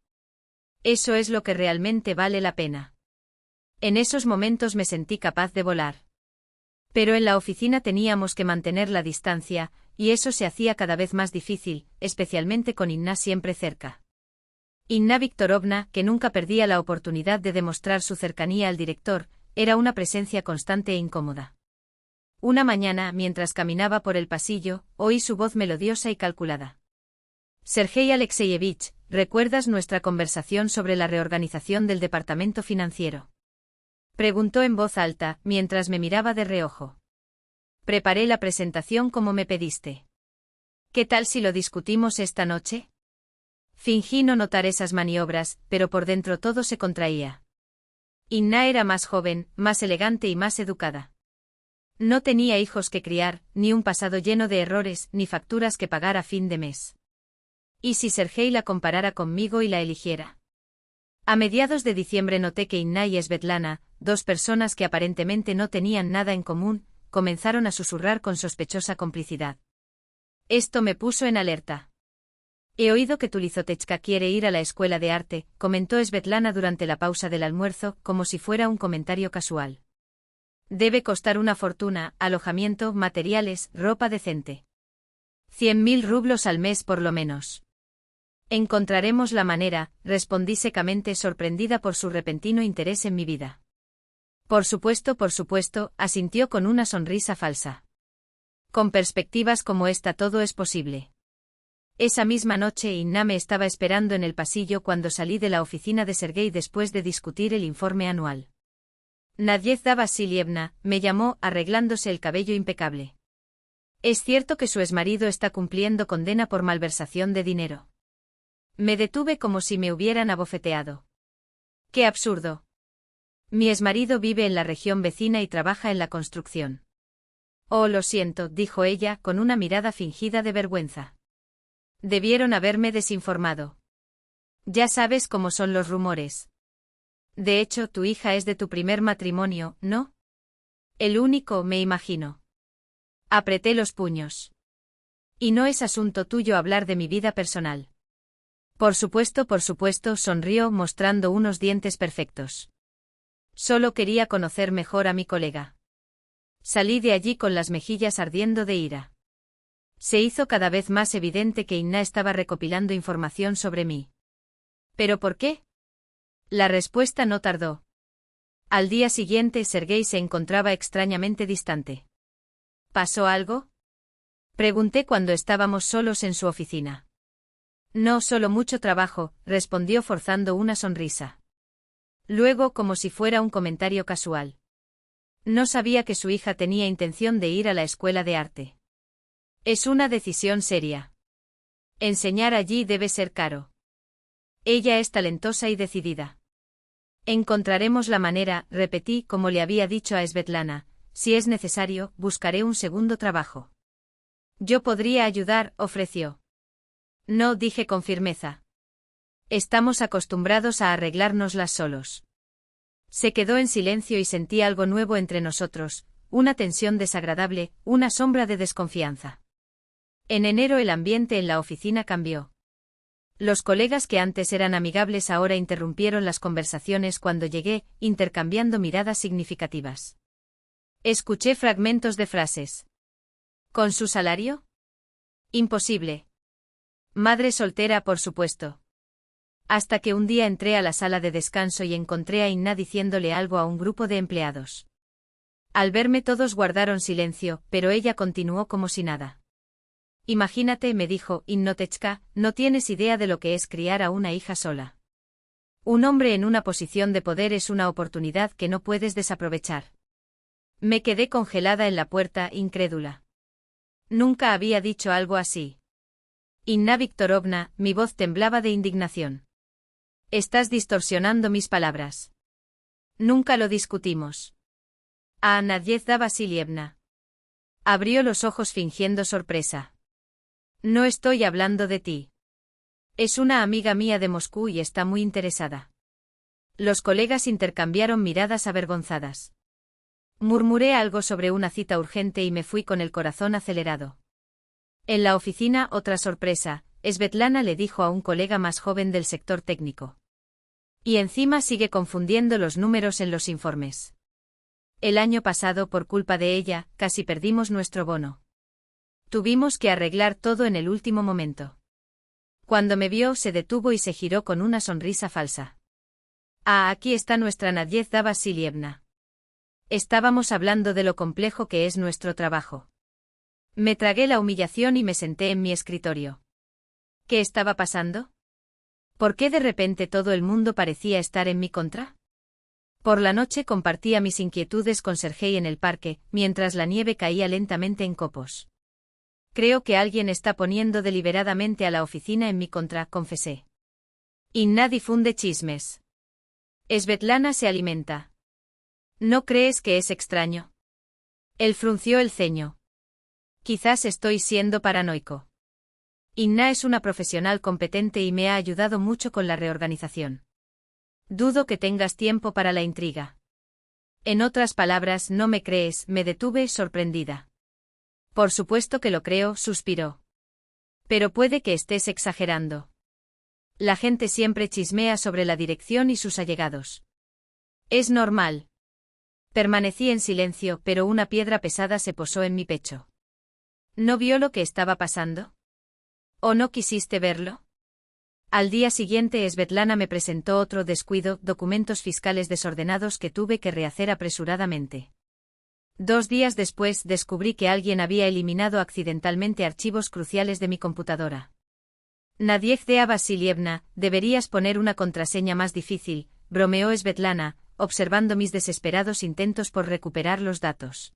Eso es lo que realmente vale la pena. En esos momentos me sentí capaz de volar. Pero en la oficina teníamos que mantener la distancia, y eso se hacía cada vez más difícil, especialmente con Inna siempre cerca. Inna Viktorovna, que nunca perdía la oportunidad de demostrar su cercanía al director, era una presencia constante e incómoda. Una mañana, mientras caminaba por el pasillo, oí su voz melodiosa y calculada. Sergei Alexeyevich, ¿recuerdas nuestra conversación sobre la reorganización del departamento financiero? Preguntó en voz alta, mientras me miraba de reojo. Preparé la presentación como me pediste. ¿Qué tal si lo discutimos esta noche? Fingí no notar esas maniobras, pero por dentro todo se contraía. Inna era más joven, más elegante y más educada. No tenía hijos que criar, ni un pasado lleno de errores, ni facturas que pagar a fin de mes. ¿Y si Sergei la comparara conmigo y la eligiera? A mediados de diciembre noté que Inna y Svetlana, 2 personas que aparentemente no tenían nada en común, comenzaron a susurrar con sospechosa complicidad. Esto me puso en alerta. He oído que Tulizotechka quiere ir a la escuela de arte, comentó Svetlana durante la pausa del almuerzo, como si fuera un comentario casual. Debe costar una fortuna, alojamiento, materiales, ropa decente. 100.000 rublos al mes por lo menos. Encontraremos la manera, respondí secamente sorprendida por su repentino interés en mi vida. Por supuesto, asintió con una sonrisa falsa. Con perspectivas como esta todo es posible. Esa misma noche Inna me estaba esperando en el pasillo cuando salí de la oficina de Sergei después de discutir el informe anual. Nadiezhda Vasilievna, me llamó, arreglándose el cabello impecable. ¿Es cierto que su exmarido está cumpliendo condena por malversación de dinero? Me detuve como si me hubieran abofeteado. ¡Qué absurdo! Mi exmarido vive en la región vecina y trabaja en la construcción. Oh, lo siento, dijo ella, con una mirada fingida de vergüenza. Debieron haberme desinformado. Ya sabes cómo son los rumores. De hecho, tu hija es de tu primer matrimonio, ¿no? El único, me imagino. Apreté los puños. Y no es asunto tuyo hablar de mi vida personal. Por supuesto, sonrió mostrando unos dientes perfectos. Solo quería conocer mejor a mi colega. Salí de allí con las mejillas ardiendo de ira. Se hizo cada vez más evidente que Inna estaba recopilando información sobre mí. ¿Pero por qué? La respuesta no tardó. Al día siguiente Sergei se encontraba extrañamente distante. ¿Pasó algo? Pregunté cuando estábamos solos en su oficina. No, solo mucho trabajo, respondió forzando una sonrisa. Luego, como si fuera un comentario casual. No sabía que su hija tenía intención de ir a la escuela de arte. Es una decisión seria. Enseñar allí debe ser caro. Ella es talentosa y decidida. Encontraremos la manera, repetí como le había dicho a Svetlana, si es necesario, buscaré un segundo trabajo. Yo podría ayudar, ofreció. No, dije con firmeza. Estamos acostumbrados a arreglárnoslas solos. Se quedó en silencio y sentí algo nuevo entre nosotros, una tensión desagradable, una sombra de desconfianza. En enero el ambiente en la oficina cambió. Los colegas que antes eran amigables ahora interrumpieron las conversaciones cuando llegué, intercambiando miradas significativas. Escuché fragmentos de frases. ¿Con su salario? Imposible. Madre soltera, por supuesto. Hasta que un día entré a la sala de descanso y encontré a Inna diciéndole algo a un grupo de empleados. Al verme todos guardaron silencio, pero ella continuó como si nada. Imagínate, me dijo, Innotechka, no tienes idea de lo que es criar a una hija sola. Un hombre en una posición de poder es una oportunidad que no puedes desaprovechar. Me quedé congelada en la puerta, incrédula. Nunca había dicho algo así. Inna Viktorovna, mi voz temblaba de indignación. Estás distorsionando mis palabras. Nunca lo discutimos. A Nadiezhda Vasilievna. Abrió los ojos fingiendo sorpresa. No estoy hablando de ti. Es una amiga mía de Moscú y está muy interesada. Los colegas intercambiaron miradas avergonzadas. Murmuré algo sobre una cita urgente y me fui con el corazón acelerado. En la oficina, otra sorpresa, Svetlana le dijo a un colega más joven del sector técnico. Y encima sigue confundiendo los números en los informes. El año pasado, por culpa de ella, casi perdimos nuestro bono. Tuvimos que arreglar todo en el último momento. Cuando me vio, se detuvo y se giró con una sonrisa falsa. Ah, aquí está nuestra Nadiezhda Vasilievna. Estábamos hablando de lo complejo que es nuestro trabajo. Me tragué la humillación y me senté en mi escritorio. ¿Qué estaba pasando? ¿Por qué de repente todo el mundo parecía estar en mi contra? Por la noche compartía mis inquietudes con Sergei en el parque, mientras la nieve caía lentamente en copos. Creo que alguien está poniendo deliberadamente a la oficina en mi contra, confesé. Inna difunde chismes. Svetlana se alimenta. ¿No crees que es extraño? Él frunció el ceño. Quizás estoy siendo paranoico. Inna es una profesional competente y me ha ayudado mucho con la reorganización. Dudo que tengas tiempo para la intriga. En otras palabras, no me crees, me detuve sorprendida. Por supuesto que lo creo, suspiró. Pero puede que estés exagerando. La gente siempre chismea sobre la dirección y sus allegados. Es normal. Permanecí en silencio, pero una piedra pesada se posó en mi pecho. ¿No vio lo que estaba pasando? ¿O no quisiste verlo? Al día siguiente Svetlana me presentó otro descuido, documentos fiscales desordenados que tuve que rehacer apresuradamente. 2 días después descubrí que alguien había eliminado accidentalmente archivos cruciales de mi computadora. Nadiezhda Vasilievna, deberías poner una contraseña más difícil, bromeó Svetlana, observando mis desesperados intentos por recuperar los datos.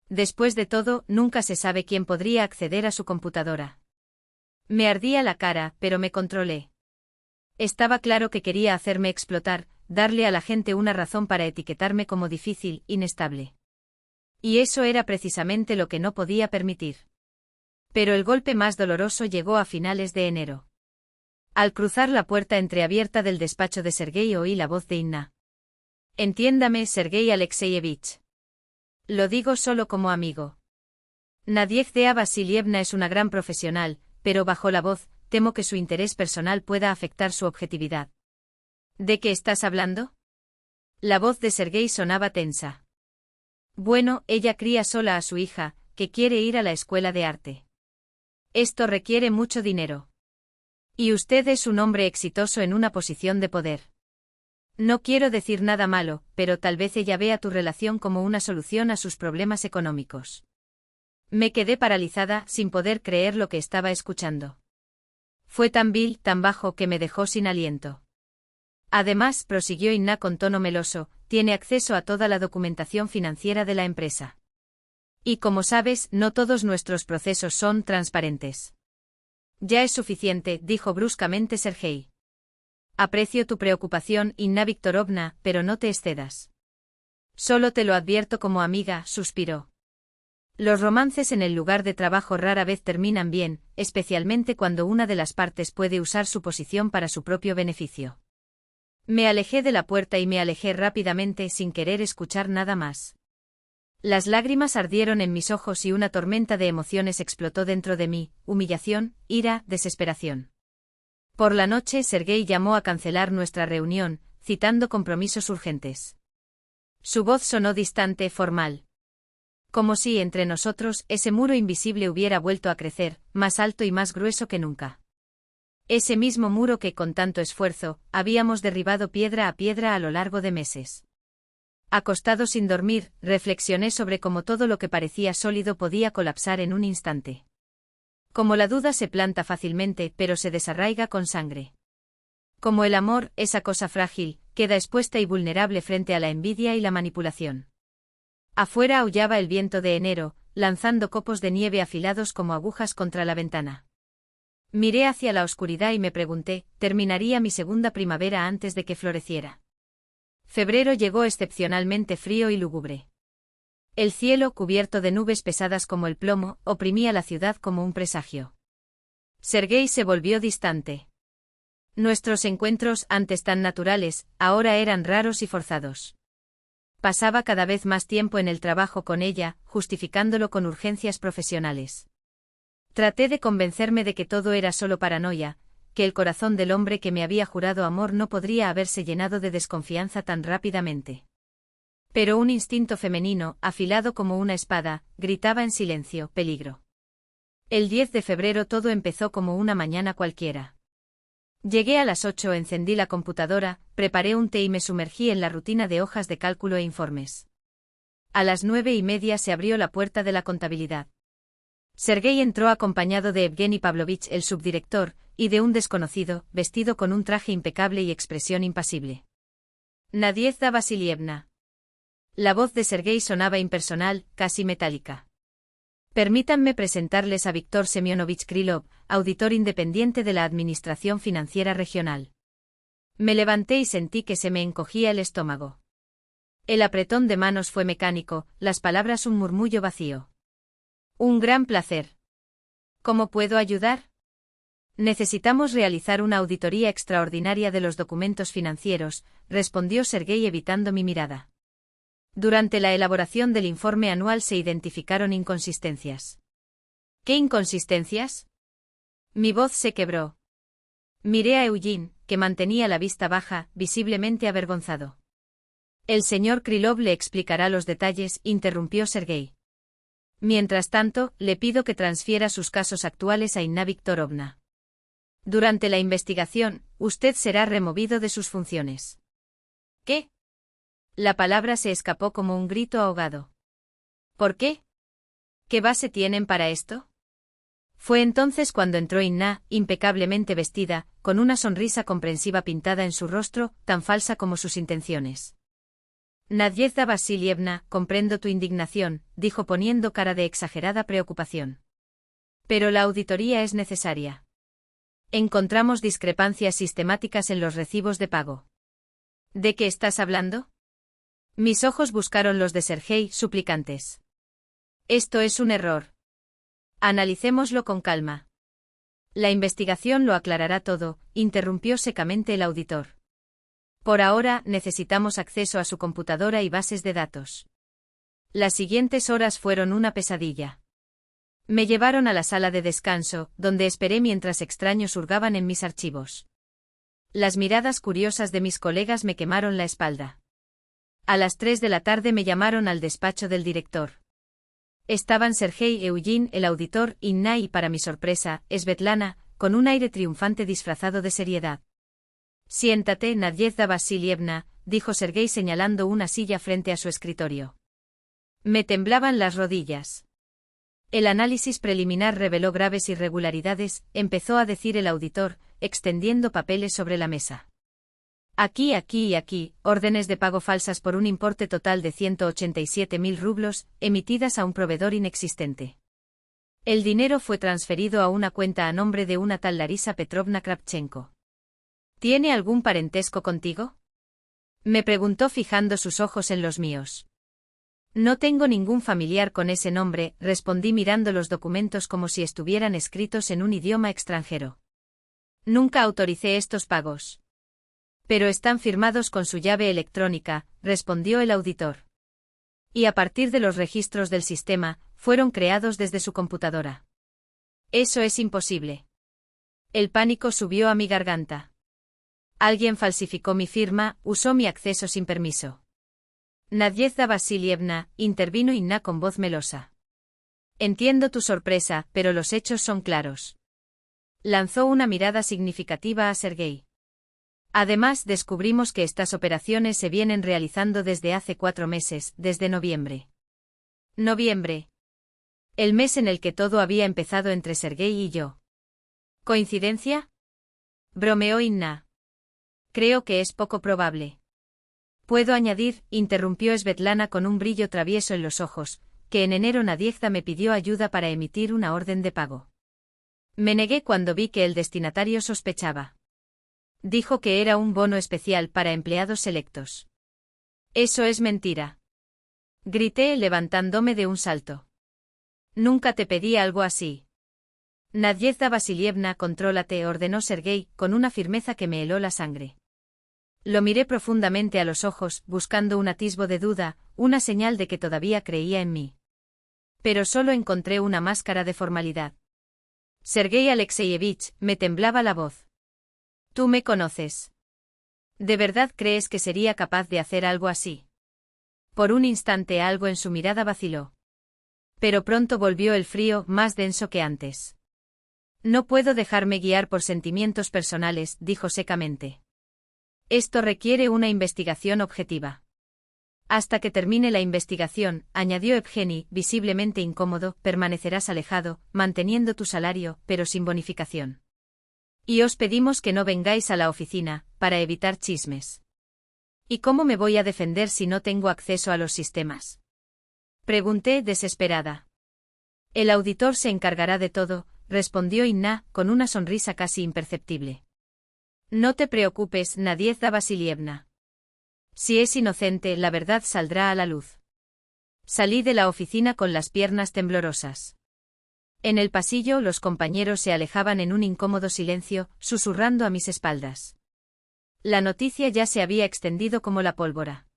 Después de todo, nunca se sabe quién podría acceder a su computadora. Me ardía la cara, pero me controlé. Estaba claro que quería hacerme explotar, darle a la gente una razón para etiquetarme como difícil, inestable. Y eso era precisamente lo que no podía permitir. Pero el golpe más doloroso llegó a finales de enero. Al cruzar la puerta entreabierta del despacho de Sergei oí la voz de Inna. Entiéndame, Sergei Alexeyevich. Lo digo solo como amigo. Nadiezhda Vasilievna es una gran profesional, pero bajó la voz, temo que su interés personal pueda afectar su objetividad. ¿De qué estás hablando? La voz de Sergei sonaba tensa. Bueno, ella cría sola a su hija, que quiere ir a la escuela de arte. Esto requiere mucho dinero. Y usted es un hombre exitoso en una posición de poder. No quiero decir nada malo, pero tal vez ella vea tu relación como una solución a sus problemas económicos. Me quedé paralizada, sin poder creer lo que estaba escuchando. Fue tan vil, tan bajo, que me dejó sin aliento. Además, prosiguió Inna con tono meloso, tiene acceso a toda la documentación financiera de la empresa. Y como sabes, no todos nuestros procesos son transparentes. Ya es suficiente, dijo bruscamente Sergei. Aprecio tu preocupación, Inna Viktorovna, pero no te excedas. Solo te lo advierto como amiga, suspiró. Los romances en el lugar de trabajo rara vez terminan bien, especialmente cuando una de las partes puede usar su posición para su propio beneficio. Me alejé de la puerta y me alejé rápidamente sin querer escuchar nada más. Las lágrimas ardieron en mis ojos y una tormenta de emociones explotó dentro de mí, humillación, ira, desesperación. Por la noche Sergei llamó a cancelar nuestra reunión, citando compromisos urgentes. Su voz sonó distante, formal. Como si entre nosotros ese muro invisible hubiera vuelto a crecer, más alto y más grueso que nunca. Ese mismo muro que con tanto esfuerzo habíamos derribado piedra a piedra a lo largo de meses. Acostado sin dormir, reflexioné sobre cómo todo lo que parecía sólido podía colapsar en un instante. Como la duda se planta fácilmente, pero se desarraiga con sangre. Como el amor, esa cosa frágil, queda expuesta y vulnerable frente a la envidia y la manipulación. Afuera aullaba el viento de enero, lanzando copos de nieve afilados como agujas contra la ventana. Miré hacia la oscuridad y me pregunté, ¿terminaría mi segunda primavera antes de que floreciera? Febrero llegó excepcionalmente frío y lúgubre. El cielo, cubierto de nubes pesadas como el plomo, oprimía la ciudad como un presagio. Sergei se volvió distante. Nuestros encuentros, antes tan naturales, ahora eran raros y forzados. Pasaba cada vez más tiempo en el trabajo con ella, justificándolo con urgencias profesionales. Traté de convencerme de que todo era solo paranoia, que el corazón del hombre que me había jurado amor no podría haberse llenado de desconfianza tan rápidamente. Pero un instinto femenino, afilado como una espada, gritaba en silencio, peligro. El 10 de febrero todo empezó como una mañana cualquiera. Llegué a las 8, encendí la computadora, preparé un té y me sumergí en la rutina de hojas de cálculo e informes. A las 9:30 se abrió la puerta de la contabilidad. Sergei entró acompañado de Evgeny Pavlovich, el subdirector, y de un desconocido, vestido con un traje impecable y expresión impasible. Nadiezhda Vasilievna. La voz de Sergei sonaba impersonal, casi metálica. Permítanme presentarles a Víctor Semyonovich Krylov, auditor independiente de la Administración Financiera Regional. Me levanté y sentí que se me encogía el estómago. El apretón de manos fue mecánico, las palabras un murmullo vacío. Un gran placer. ¿Cómo puedo ayudar? Necesitamos realizar una auditoría extraordinaria de los documentos financieros, respondió Sergei evitando mi mirada. Durante la elaboración del informe anual se identificaron inconsistencias. ¿Qué inconsistencias? Mi voz se quebró. Miré a Eugene, que mantenía la vista baja, visiblemente avergonzado. El señor Krylov le explicará los detalles, interrumpió Sergei. Mientras tanto, le pido que transfiera sus casos actuales a Inna Viktorovna. Durante la investigación, usted será removido de sus funciones. ¿Qué? La palabra se escapó como un grito ahogado. ¿Por qué? ¿Qué base tienen para esto? Fue entonces cuando entró Inna, impecablemente vestida, con una sonrisa comprensiva pintada en su rostro, tan falsa como sus intenciones. Nadiezhda Vasilievna, comprendo tu indignación, dijo poniendo cara de exagerada preocupación. Pero la auditoría es necesaria. Encontramos discrepancias sistemáticas en los recibos de pago. ¿De qué estás hablando? Mis ojos buscaron los de Sergei, suplicantes. Esto es un error. Analicémoslo con calma. La investigación lo aclarará todo, interrumpió secamente el auditor. Por ahora, necesitamos acceso a su computadora y bases de datos. Las siguientes horas fueron una pesadilla. Me llevaron a la sala de descanso, donde esperé mientras extraños hurgaban en mis archivos. Las miradas curiosas de mis colegas me quemaron la espalda. A las 3 de la tarde me llamaron al despacho del director. Estaban Sergei, Eugene, el auditor, Inna y, para mi sorpresa, Svetlana, con un aire triunfante disfrazado de seriedad. Siéntate, Nadiezhda Vasilievna, dijo Sergei señalando una silla frente a su escritorio. Me temblaban las rodillas. El análisis preliminar reveló graves irregularidades, empezó a decir el auditor, extendiendo papeles sobre la mesa. Aquí, aquí y aquí, órdenes de pago falsas por un importe total de 187.000 rublos, emitidas a un proveedor inexistente. El dinero fue transferido a una cuenta a nombre de una tal Larisa Petrovna Kravchenko. ¿Tiene algún parentesco contigo? Me preguntó fijando sus ojos en los míos. No tengo ningún familiar con ese nombre, respondí mirando los documentos como si estuvieran escritos en un idioma extranjero. Nunca autoricé estos pagos. Pero están firmados con su llave electrónica, respondió el auditor. Y a partir de los registros del sistema, fueron creados desde su computadora. Eso es imposible. El pánico subió a mi garganta. Alguien falsificó mi firma, usó mi acceso sin permiso. Nadiezhda Vasilievna, intervino Inna con voz melosa. Entiendo tu sorpresa, pero los hechos son claros. Lanzó una mirada significativa a Sergei. Además, descubrimos que estas operaciones se vienen realizando desde hace 4 meses, desde noviembre. Noviembre. El mes en el que todo había empezado entre Sergei y yo. ¿Coincidencia? Bromeó Inna. Creo que es poco probable. Puedo añadir, interrumpió Svetlana con un brillo travieso en los ojos, que en enero Nadiezhda me pidió ayuda para emitir una orden de pago. Me negué cuando vi que el destinatario sospechaba. Dijo que era un bono especial para empleados selectos. Eso es mentira. Grité levantándome de un salto. Nunca te pedí algo así. Nadiezhda Vasilievna, contrólate, ordenó Sergei, con una firmeza que me heló la sangre. Lo miré profundamente a los ojos, buscando un atisbo de duda, una señal de que todavía creía en mí. Pero solo encontré una máscara de formalidad. Sergei Alexeyevich, me temblaba la voz. Tú me conoces. ¿De verdad crees que sería capaz de hacer algo así? Por un instante algo en su mirada vaciló. Pero pronto volvió el frío, más denso que antes. No puedo dejarme guiar por sentimientos personales, dijo secamente. Esto requiere una investigación objetiva. Hasta que termine la investigación, añadió Evgeny, visiblemente incómodo, permanecerás alejado, manteniendo tu salario, pero sin bonificación. Y os pedimos que no vengáis a la oficina, para evitar chismes. ¿Y cómo me voy a defender si no tengo acceso a los sistemas? Pregunté desesperada. El auditor se encargará de todo, respondió Inna, con una sonrisa casi imperceptible. No te preocupes, Nadiezhda Vasilievna. Si es inocente, la verdad saldrá a la luz. Salí de la oficina con las piernas temblorosas. En el pasillo los compañeros se alejaban en un incómodo silencio, susurrando a mis espaldas. La noticia ya se había extendido como la pólvora.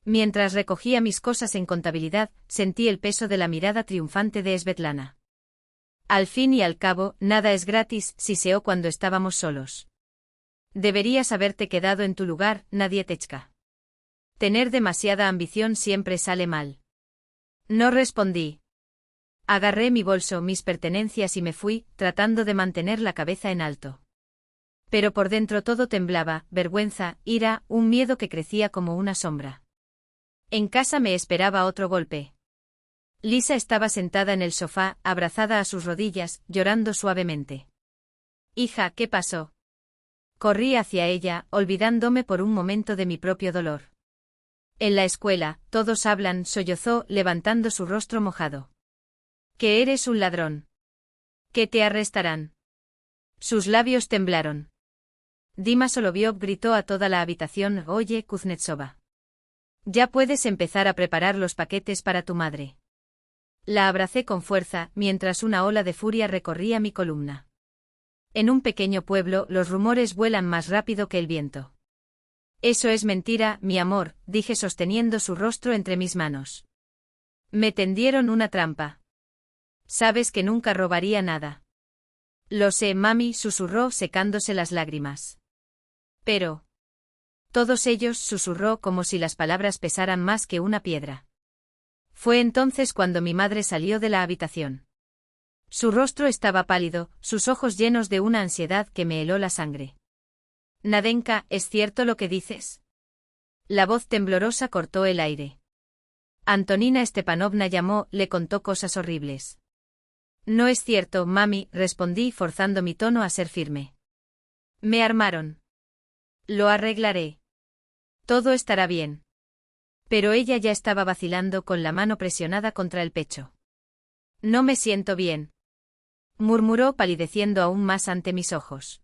Mientras recogía mis cosas en contabilidad, sentí el peso de la mirada triunfante de Svetlana. Al fin y al cabo, nada es gratis, siseó cuando estábamos solos. Deberías haberte quedado en tu lugar, Nadietechka. Tener demasiada ambición siempre sale mal. No respondí. Agarré mi bolso, mis pertenencias y me fui, tratando de mantener la cabeza en alto. Pero por dentro todo temblaba, vergüenza, ira, un miedo que crecía como una sombra. En casa me esperaba otro golpe. Lisa estaba sentada en el sofá, abrazada a sus rodillas, llorando suavemente. Hija, ¿qué pasó? Corrí hacia ella, olvidándome por un momento de mi propio dolor. En la escuela, todos hablan, sollozó, levantando su rostro mojado. Que eres un ladrón. Que te arrestarán. Sus labios temblaron. Dima Soloviov gritó a toda la habitación, oye, Kuznetsova. Ya puedes empezar a preparar los paquetes para tu madre. La abracé con fuerza, mientras una ola de furia recorría mi columna. En un pequeño pueblo, los rumores vuelan más rápido que el viento. Eso es mentira, mi amor, dije sosteniendo su rostro entre mis manos. Me tendieron una trampa. Sabes que nunca robaría nada. Lo sé, mami, susurró secándose las lágrimas. Pero... Todos ellos, susurró como si las palabras pesaran más que una piedra. Fue entonces cuando mi madre salió de la habitación. Su rostro estaba pálido, sus ojos llenos de una ansiedad que me heló la sangre. Nadenka, ¿es cierto lo que dices? La voz temblorosa cortó el aire. Antonina Stepanovna llamó, le contó cosas horribles. No es cierto, mami, respondí forzando mi tono a ser firme. Me armaron. Lo arreglaré. Todo estará bien. Pero ella ya estaba vacilando con la mano presionada contra el pecho. No me siento bien. Murmuró palideciendo aún más ante mis ojos.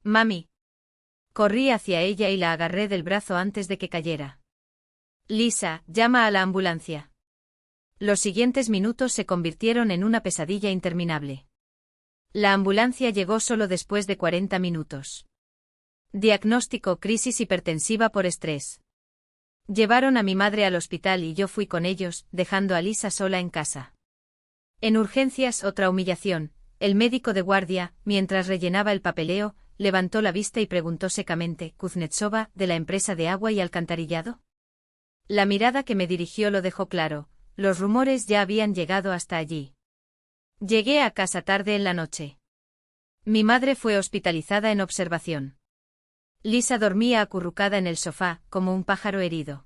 Mami. Corrí hacia ella y la agarré del brazo antes de que cayera. Lisa, llama a la ambulancia. Los siguientes minutos se convirtieron en una pesadilla interminable. La ambulancia llegó solo después de 40 minutos. Diagnóstico: crisis hipertensiva por estrés. Llevaron a mi madre al hospital y yo fui con ellos, dejando a Lisa sola en casa. En urgencias, otra humillación. El médico de guardia, mientras rellenaba el papeleo, levantó la vista y preguntó secamente, ¿Kuznetsova, de la empresa de agua y alcantarillado? La mirada que me dirigió lo dejó claro, los rumores ya habían llegado hasta allí. Llegué a casa tarde en la noche. Mi madre fue hospitalizada en observación. Lisa dormía acurrucada en el sofá, como un pájaro herido.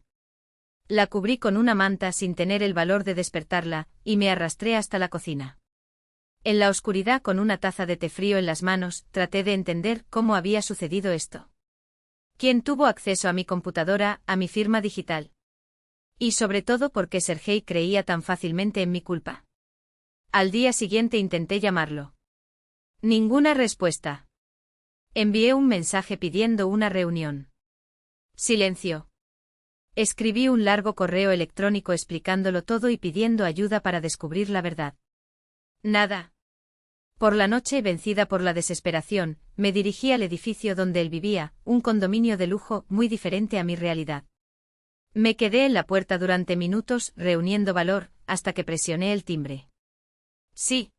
La cubrí con una manta sin tener el valor de despertarla, y me arrastré hasta la cocina. En la oscuridad, con una taza de té frío en las manos, traté de entender cómo había sucedido esto. ¿Quién tuvo acceso a mi computadora, a mi firma digital? Y sobre todo, ¿por qué Sergei creía tan fácilmente en mi culpa? Al día siguiente intenté llamarlo. Ninguna respuesta. Envié un mensaje pidiendo una reunión. Silencio. Escribí un largo correo electrónico explicándolo todo y pidiendo ayuda para descubrir la verdad. Nada. Por la noche, vencida por la desesperación, me dirigí al edificio donde él vivía, un condominio de lujo muy diferente a mi realidad. Me quedé en la puerta durante minutos, reuniendo valor, hasta que presioné el timbre. Sí.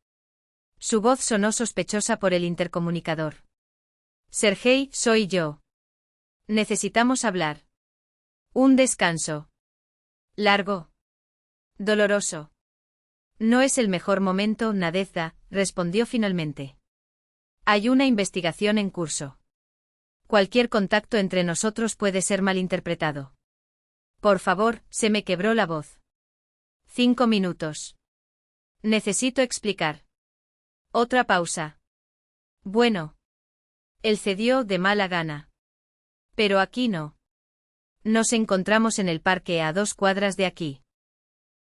Su voz sonó sospechosa por el intercomunicador. Sergei, soy yo. Necesitamos hablar. Un descanso. Largo. Doloroso. No es el mejor momento, Nadezhda, respondió finalmente. Hay una investigación en curso. Cualquier contacto entre nosotros puede ser malinterpretado. Por favor, se me quebró la voz. 5 minutos. Necesito explicar. Otra pausa. Bueno. Él cedió de mala gana. Pero aquí no. Nos encontramos en el parque a 2 cuadras de aquí.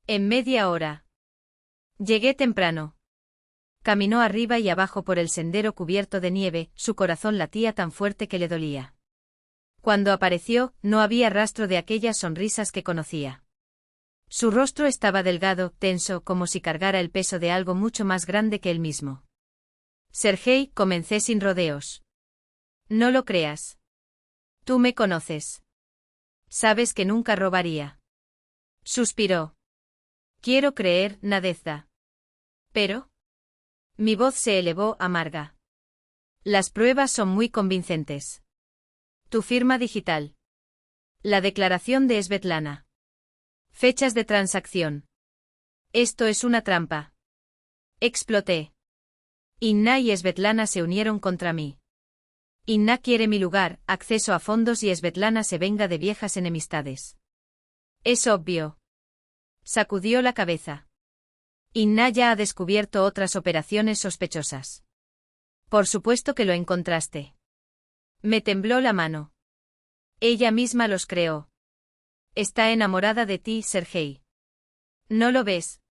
En media hora. Llegué temprano. Caminó arriba y abajo por el sendero cubierto de nieve, su corazón latía tan fuerte que le dolía. Cuando apareció, no había rastro de aquellas sonrisas que conocía. Su rostro estaba delgado, tenso, como si cargara el peso de algo mucho más grande que él mismo. Sergei, comencé sin rodeos. No lo creas. Tú me conoces. Sabes que nunca robaría. Suspiró. Quiero creer, Nadezhda. Pero... Mi voz se elevó amarga. Las pruebas son muy convincentes. Tu firma digital. La declaración de Svetlana. Fechas de transacción. Esto es una trampa. Exploté. Inna y Svetlana se unieron contra mí. Inna quiere mi lugar, acceso a fondos y Svetlana se venga de viejas enemistades. Es obvio. Sacudió la cabeza. Inna ya ha descubierto otras operaciones sospechosas. Por supuesto que lo encontraste. Me tembló la mano. Ella misma los creó. Está enamorada de ti, Sergei. ¿No lo ves?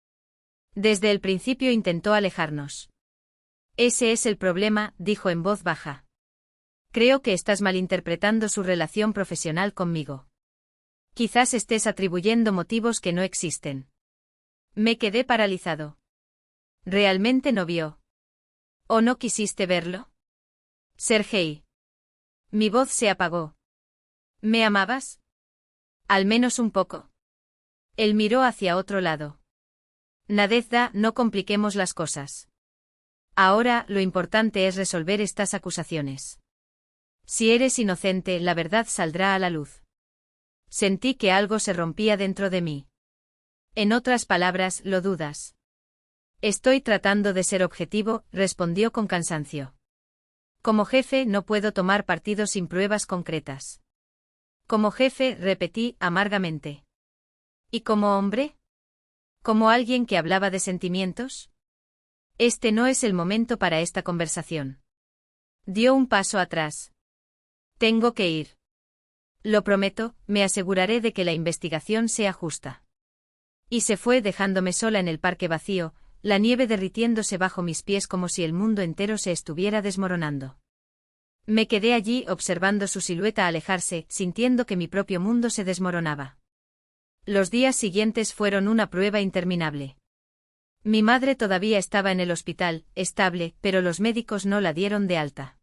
Desde el principio intentó alejarnos. Ese es el problema, dijo en voz baja. Creo que estás malinterpretando su relación profesional conmigo. Quizás estés atribuyendo motivos que no existen. Me quedé paralizado. ¿Realmente no vio? ¿O no quisiste verlo? Sergei. Mi voz se apagó. ¿Me amabas? Al menos un poco. Él miró hacia otro lado. Nadezhda, no compliquemos las cosas. Ahora, lo importante es resolver estas acusaciones. Si eres inocente, la verdad saldrá a la luz. Sentí que algo se rompía dentro de mí. En otras palabras, lo dudas. Estoy tratando de ser objetivo, respondió con cansancio. Como jefe no puedo tomar partido sin pruebas concretas. Como jefe, repetí amargamente. ¿Y como hombre? ¿Como alguien que hablaba de sentimientos? Este no es el momento para esta conversación. Dio un paso atrás. Tengo que ir. Lo prometo, me aseguraré de que la investigación sea justa. Y se fue dejándome sola en el parque vacío, la nieve derritiéndose bajo mis pies como si el mundo entero se estuviera desmoronando. Me quedé allí observando su silueta alejarse, sintiendo que mi propio mundo se desmoronaba. Los días siguientes fueron una prueba interminable. Mi madre todavía estaba en el hospital, estable, pero los médicos no la dieron de alta.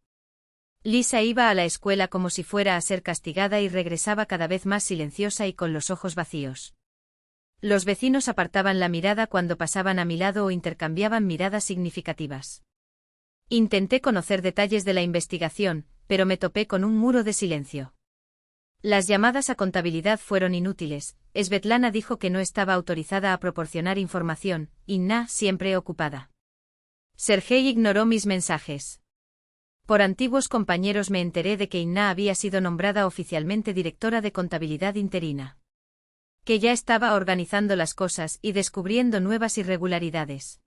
Lisa iba a la escuela como si fuera a ser castigada y regresaba cada vez más silenciosa y con los ojos vacíos. Los vecinos apartaban la mirada cuando pasaban a mi lado o intercambiaban miradas significativas. Intenté conocer detalles de la investigación, pero me topé con un muro de silencio. Las llamadas a contabilidad fueron inútiles. Svetlana dijo que no estaba autorizada a proporcionar información, Inna siempre ocupada. Sergei ignoró mis mensajes. Por antiguos compañeros me enteré de que Inna había sido nombrada oficialmente directora de contabilidad interina. Que ya estaba organizando las cosas y descubriendo nuevas irregularidades.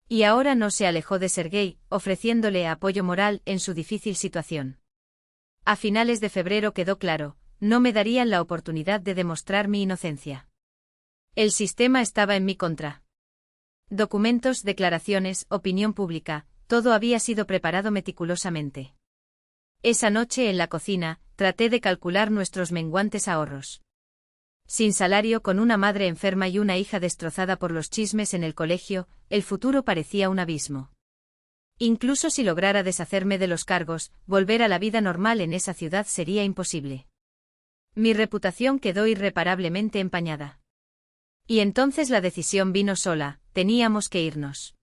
Y ahora no se alejó de Sergei, ofreciéndole apoyo moral en su difícil situación. A finales de febrero quedó claro, no me darían la oportunidad de demostrar mi inocencia. El sistema estaba en mi contra. Documentos, declaraciones, opinión pública, todo había sido preparado meticulosamente. Esa noche en la cocina, traté de calcular nuestros menguantes ahorros. Sin salario, con una madre enferma y una hija destrozada por los chismes en el colegio, el futuro parecía un abismo. Incluso si lograra deshacerme de los cargos, volver a la vida normal en esa ciudad sería imposible. Mi reputación quedó irreparablemente empañada. Y entonces la decisión vino sola, teníamos que irnos.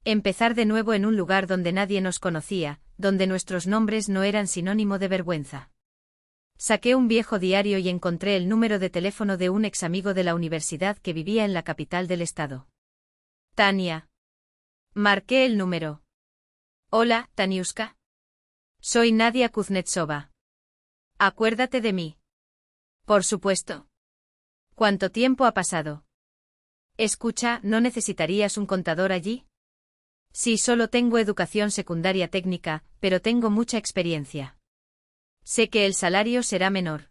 Empezar de nuevo en un lugar donde nadie nos conocía, donde nuestros nombres no eran sinónimo de vergüenza. Saqué un viejo diario y encontré el número de teléfono de un ex amigo de la universidad que vivía en la capital del estado. Tania. Marqué el número. Hola, Taniuska. Soy Nadia Kuznetsova. Acuérdate de mí. Por supuesto. ¿Cuánto tiempo ha pasado? Escucha, ¿no necesitarías un contador allí? Sí, solo tengo educación secundaria técnica, pero tengo mucha experiencia. Sé que el salario será menor.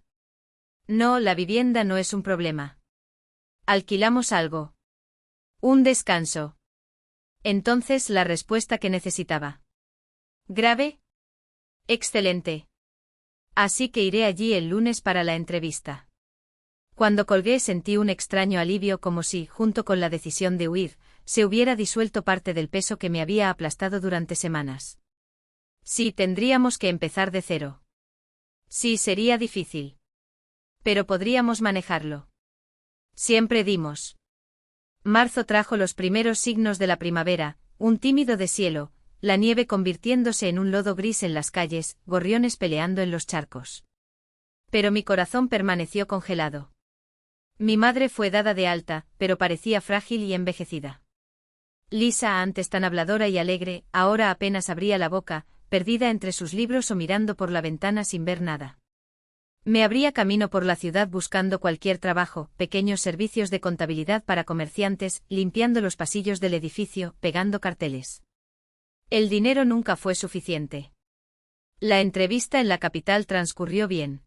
No, la vivienda no es un problema. Alquilamos algo. Un descanso. Entonces la respuesta que necesitaba. ¿Grave? Excelente. Así que iré allí el lunes para la entrevista. Cuando colgué sentí un extraño alivio como si, junto con la decisión de huir, se hubiera disuelto parte del peso que me había aplastado durante semanas. Sí, tendríamos que empezar de cero. Sí, sería difícil. Pero podríamos manejarlo. Siempre dimos. Marzo trajo los primeros signos de la primavera, un tímido deshielo, la nieve convirtiéndose en un lodo gris en las calles, gorriones peleando en los charcos. Pero mi corazón permaneció congelado. Mi madre fue dada de alta, pero parecía frágil y envejecida. Lisa, antes tan habladora y alegre, ahora apenas abría la boca, perdida entre sus libros o mirando por la ventana sin ver nada. Me abría camino por la ciudad buscando cualquier trabajo, pequeños servicios de contabilidad para comerciantes, limpiando los pasillos del edificio, pegando carteles. El dinero nunca fue suficiente. La entrevista en la capital transcurrió bien.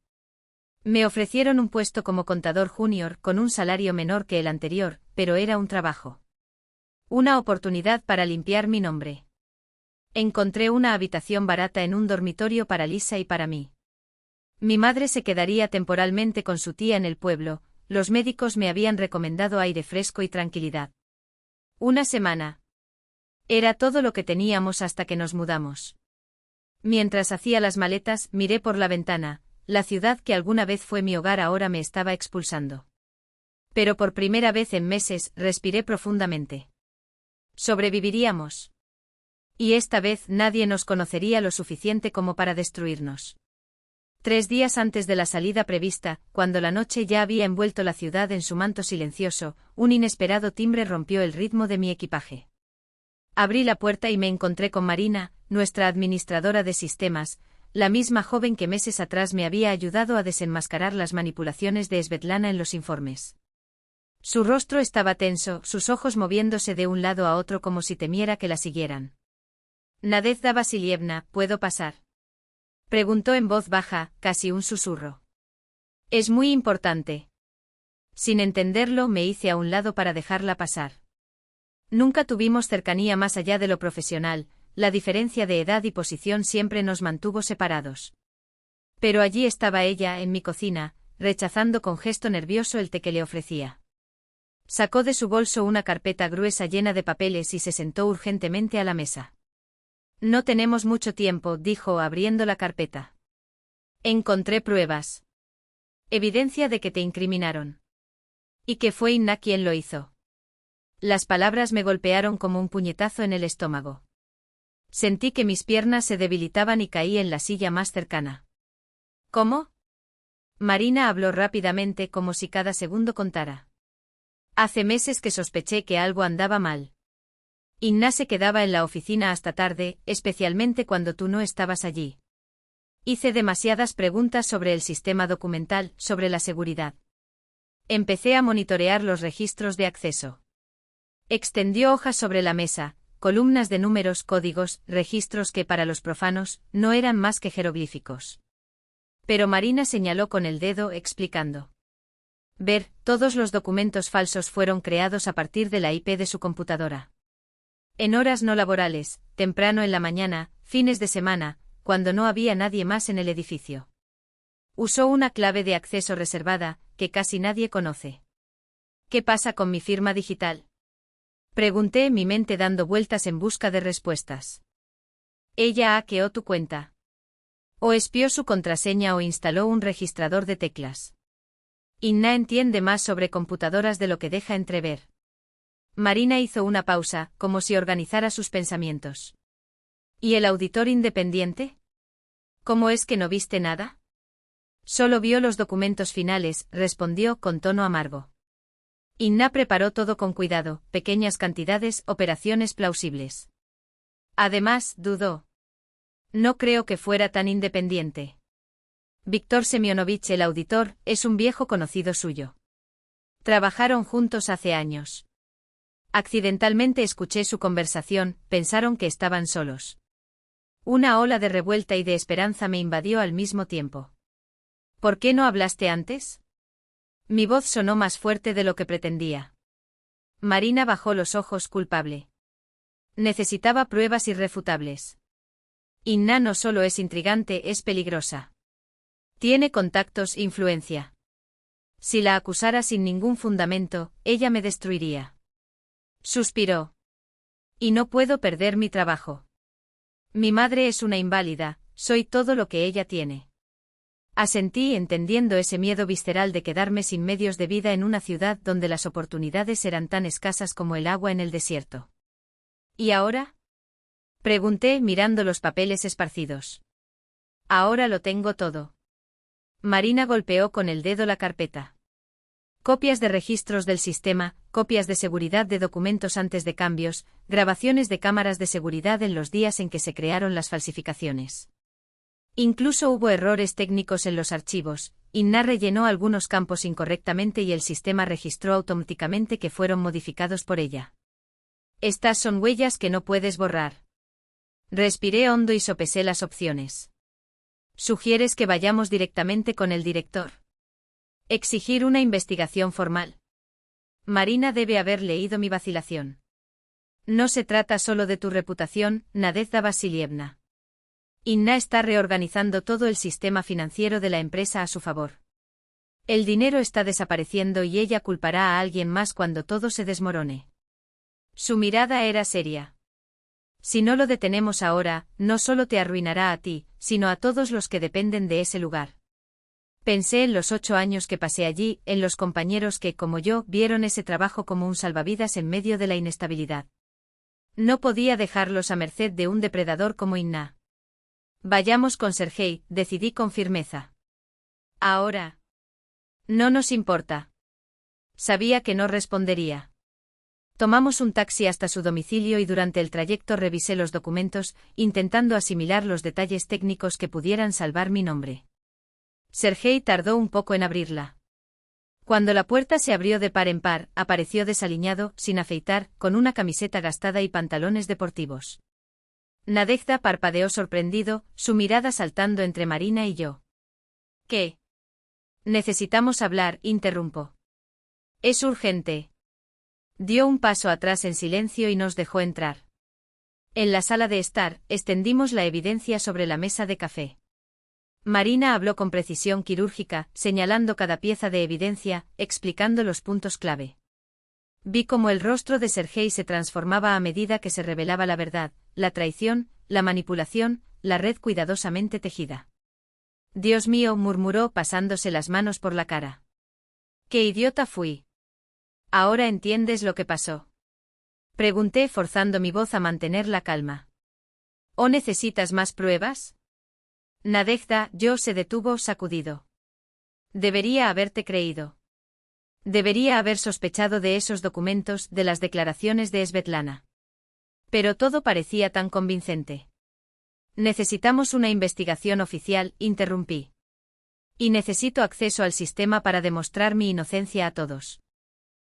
Me ofrecieron un puesto como contador junior con un salario menor que el anterior, pero era un trabajo. Una oportunidad para limpiar mi nombre. Encontré una habitación barata en un dormitorio para Lisa y para mí. Mi madre se quedaría temporalmente con su tía en el pueblo, los médicos me habían recomendado aire fresco y tranquilidad. Una semana. Era todo lo que teníamos hasta que nos mudamos. Mientras hacía las maletas, miré por la ventana, la ciudad que alguna vez fue mi hogar ahora me estaba expulsando. Pero por primera vez en meses, respiré profundamente. Sobreviviríamos. Y esta vez nadie nos conocería lo suficiente como para destruirnos. 3 días antes de la salida prevista, cuando la noche ya había envuelto la ciudad en su manto silencioso, un inesperado timbre rompió el ritmo de mi equipaje. Abrí la puerta y me encontré con Marina, nuestra administradora de sistemas, la misma joven que meses atrás me había ayudado a desenmascarar las manipulaciones de Svetlana en los informes. Su rostro estaba tenso, sus ojos moviéndose de un lado a otro como si temiera que la siguieran. «Nadezhda Vasilievna, ¿puedo pasar?», preguntó en voz baja, casi un susurro. «Es muy importante». Sin entenderlo, me hice a un lado para dejarla pasar. Nunca tuvimos cercanía más allá de lo profesional, la diferencia de edad y posición siempre nos mantuvo separados. Pero allí estaba ella, en mi cocina, rechazando con gesto nervioso el té que le ofrecía. Sacó de su bolso una carpeta gruesa llena de papeles y se sentó urgentemente a la mesa. «No tenemos mucho tiempo», dijo abriendo la carpeta. «Encontré pruebas. Evidencia de que te incriminaron. Y que fue Inna quien lo hizo». Las palabras me golpearon como un puñetazo en el estómago. Sentí que mis piernas se debilitaban y caí en la silla más cercana. «¿Cómo?». Marina habló rápidamente como si cada segundo contara. «Hace meses que sospeché que algo andaba mal. Inna se quedaba en la oficina hasta tarde, especialmente cuando tú no estabas allí. Hice demasiadas preguntas sobre el sistema documental, sobre la seguridad. Empecé a monitorear los registros de acceso». Extendió hojas sobre la mesa, columnas de números, códigos, registros que para los profanos no eran más que jeroglíficos. Pero Marina señaló con el dedo explicando. «Ver, todos los documentos falsos fueron creados a partir de la IP de su computadora. En horas no laborales, temprano en la mañana, fines de semana, cuando no había nadie más en el edificio. Usó una clave de acceso reservada, que casi nadie conoce». «¿Qué pasa con mi firma digital?», pregunté en mi mente dando vueltas en busca de respuestas. «Ella hackeó tu cuenta. O espió su contraseña o instaló un registrador de teclas. Inna entiende más sobre computadoras de lo que deja entrever». Marina hizo una pausa, como si organizara sus pensamientos. «¿Y el auditor independiente? ¿Cómo es que no viste nada?». «Solo vio los documentos finales», respondió con tono amargo. Inna preparó todo con cuidado, pequeñas cantidades, operaciones plausibles. Además, dudó. «No creo que fuera tan independiente. Víctor Semyonovich, el auditor, es un viejo conocido suyo. Trabajaron juntos hace años. Accidentalmente escuché su conversación, pensaron que estaban solos». Una ola de revuelta y de esperanza me invadió al mismo tiempo. «¿Por qué no hablaste antes?». Mi voz sonó más fuerte de lo que pretendía. Marina bajó los ojos culpable. Necesitaba pruebas irrefutables. Inna no solo es intrigante, es peligrosa. Tiene contactos, influencia. Si la acusara sin ningún fundamento, ella me destruiría. Suspiró. Y no puedo perder mi trabajo. Mi madre es una inválida, soy todo lo que ella tiene. Asentí entendiendo ese miedo visceral de quedarme sin medios de vida en una ciudad donde las oportunidades eran tan escasas como el agua en el desierto. ¿Y ahora? Pregunté mirando los papeles esparcidos. Ahora lo tengo todo. Marina golpeó con el dedo la carpeta. Copias de registros del sistema, copias de seguridad de documentos antes de cambios, grabaciones de cámaras de seguridad en los días en que se crearon las falsificaciones. Incluso hubo errores técnicos en los archivos. Inna rellenó algunos campos incorrectamente y el sistema registró automáticamente que fueron modificados por ella. Estas son huellas que no puedes borrar. Respiré hondo y sopesé las opciones. ¿Sugieres que vayamos directamente con el director? Exigir una investigación formal. Marina debe haber leído mi vacilación. No se trata solo de tu reputación, Nadezhda Vasilievna. Inna está reorganizando todo el sistema financiero de la empresa a su favor. El dinero está desapareciendo y ella culpará a alguien más cuando todo se desmorone. Su mirada era seria. Si no lo detenemos ahora, no solo te arruinará a ti, sino a todos los que dependen de ese lugar. Pensé en los 8 años que pasé allí, en los compañeros que, como yo, vieron ese trabajo como un salvavidas en medio de la inestabilidad. No podía dejarlos a merced de un depredador como Inna. Vayamos con Sergei, decidí con firmeza. Ahora. No nos importa. Sabía que no respondería. Tomamos un taxi hasta su domicilio y durante el trayecto revisé los documentos, intentando asimilar los detalles técnicos que pudieran salvar mi nombre. Sergei tardó un poco en abrirla. Cuando la puerta se abrió de par en par, apareció desaliñado, sin afeitar, con una camiseta gastada y pantalones deportivos. Nadezhda parpadeó sorprendido, su mirada saltando entre Marina y yo. ¿Qué? Necesitamos hablar, interrumpo. Es urgente. Dio un paso atrás en silencio y nos dejó entrar. En la sala de estar, extendimos la evidencia sobre la mesa de café. Marina habló con precisión quirúrgica, señalando cada pieza de evidencia, explicando los puntos clave. Vi cómo el rostro de Sergei se transformaba a medida que se revelaba la verdad, la traición, la manipulación, la red cuidadosamente tejida. Dios mío, murmuró pasándose las manos por la cara. ¡Qué idiota fui! ¿Ahora entiendes lo que pasó? Pregunté forzando mi voz a mantener la calma. ¿O necesitas más pruebas? Nadezhda, yo se detuvo sacudido. Debería haberte creído. Debería haber sospechado de esos documentos, de las declaraciones de Svetlana. Pero todo parecía tan convincente. Necesitamos una investigación oficial, interrumpí. Y necesito acceso al sistema para demostrar mi inocencia a todos.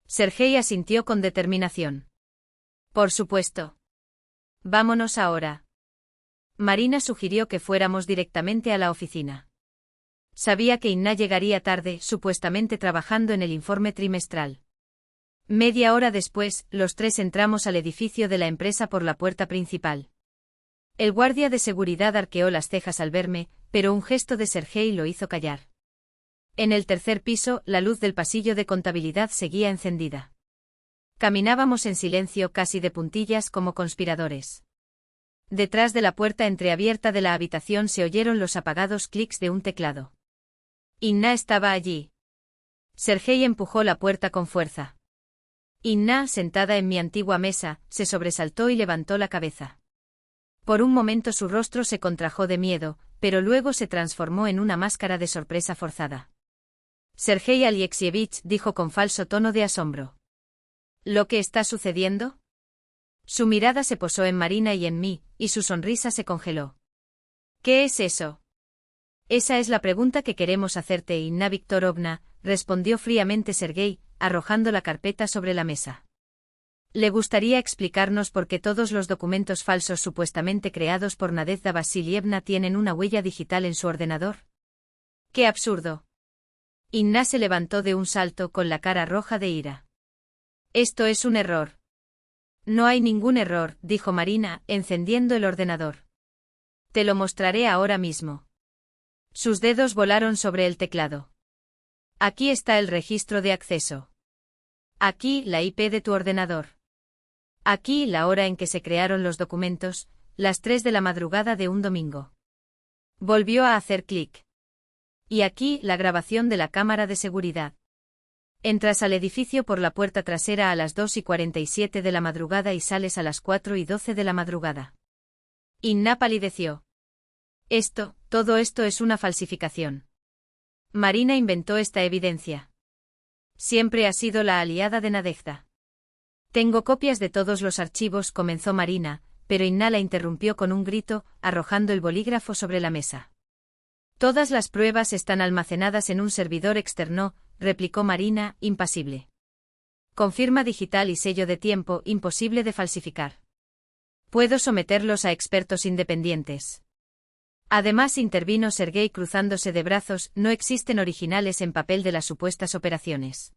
Sergei asintió con determinación. Por supuesto. Vámonos ahora. Marina sugirió que fuéramos directamente a la oficina. Sabía que Inna llegaría tarde, supuestamente trabajando en el informe trimestral. Media hora después, los tres entramos al edificio de la empresa por la puerta principal. El guardia de seguridad arqueó las cejas al verme, pero un gesto de Sergei lo hizo callar. En el tercer piso, la luz del pasillo de contabilidad seguía encendida. Caminábamos en silencio, casi de puntillas como conspiradores. Detrás de la puerta entreabierta de la habitación se oyeron los apagados clics de un teclado. Inna estaba allí. Sergei empujó la puerta con fuerza. Inna, sentada en mi antigua mesa, se sobresaltó y levantó la cabeza. Por un momento su rostro se contrajo de miedo, pero luego se transformó en una máscara de sorpresa forzada. Sergei Aliexievich, dijo con falso tono de asombro. ¿Lo que está sucediendo? Su mirada se posó en Marina y en mí, y su sonrisa se congeló. ¿Qué es eso? Esa es la pregunta que queremos hacerte, Inna Viktorovna, respondió fríamente Sergei, arrojando la carpeta sobre la mesa. ¿Le gustaría explicarnos por qué todos los documentos falsos supuestamente creados por Nadezhda Vasilievna tienen una huella digital en su ordenador? ¡Qué absurdo! Inna se levantó de un salto con la cara roja de ira. Esto es un error. No hay ningún error, dijo Marina, encendiendo el ordenador. Te lo mostraré ahora mismo. Sus dedos volaron sobre el teclado. Aquí está el registro de acceso. Aquí la IP de tu ordenador. Aquí la hora en que se crearon los documentos, las 3 de la madrugada de un domingo. Volvió a hacer clic. Y aquí la grabación de la cámara de seguridad. Entras al edificio por la puerta trasera a las 2:47 de la madrugada y sales a las 4:12 de la madrugada. Inna palideció. Todo esto es una falsificación. Marina inventó esta evidencia. Siempre ha sido la aliada de Nadezhda. Tengo copias de todos los archivos, comenzó Marina, pero Inna la interrumpió con un grito, arrojando el bolígrafo sobre la mesa. Todas las pruebas están almacenadas en un servidor externo, replicó Marina, impasible. Con firma digital y sello de tiempo, imposible de falsificar. Puedo someterlos a expertos independientes. Además, intervino Sergei cruzándose de brazos, no existen originales en papel de las supuestas operaciones.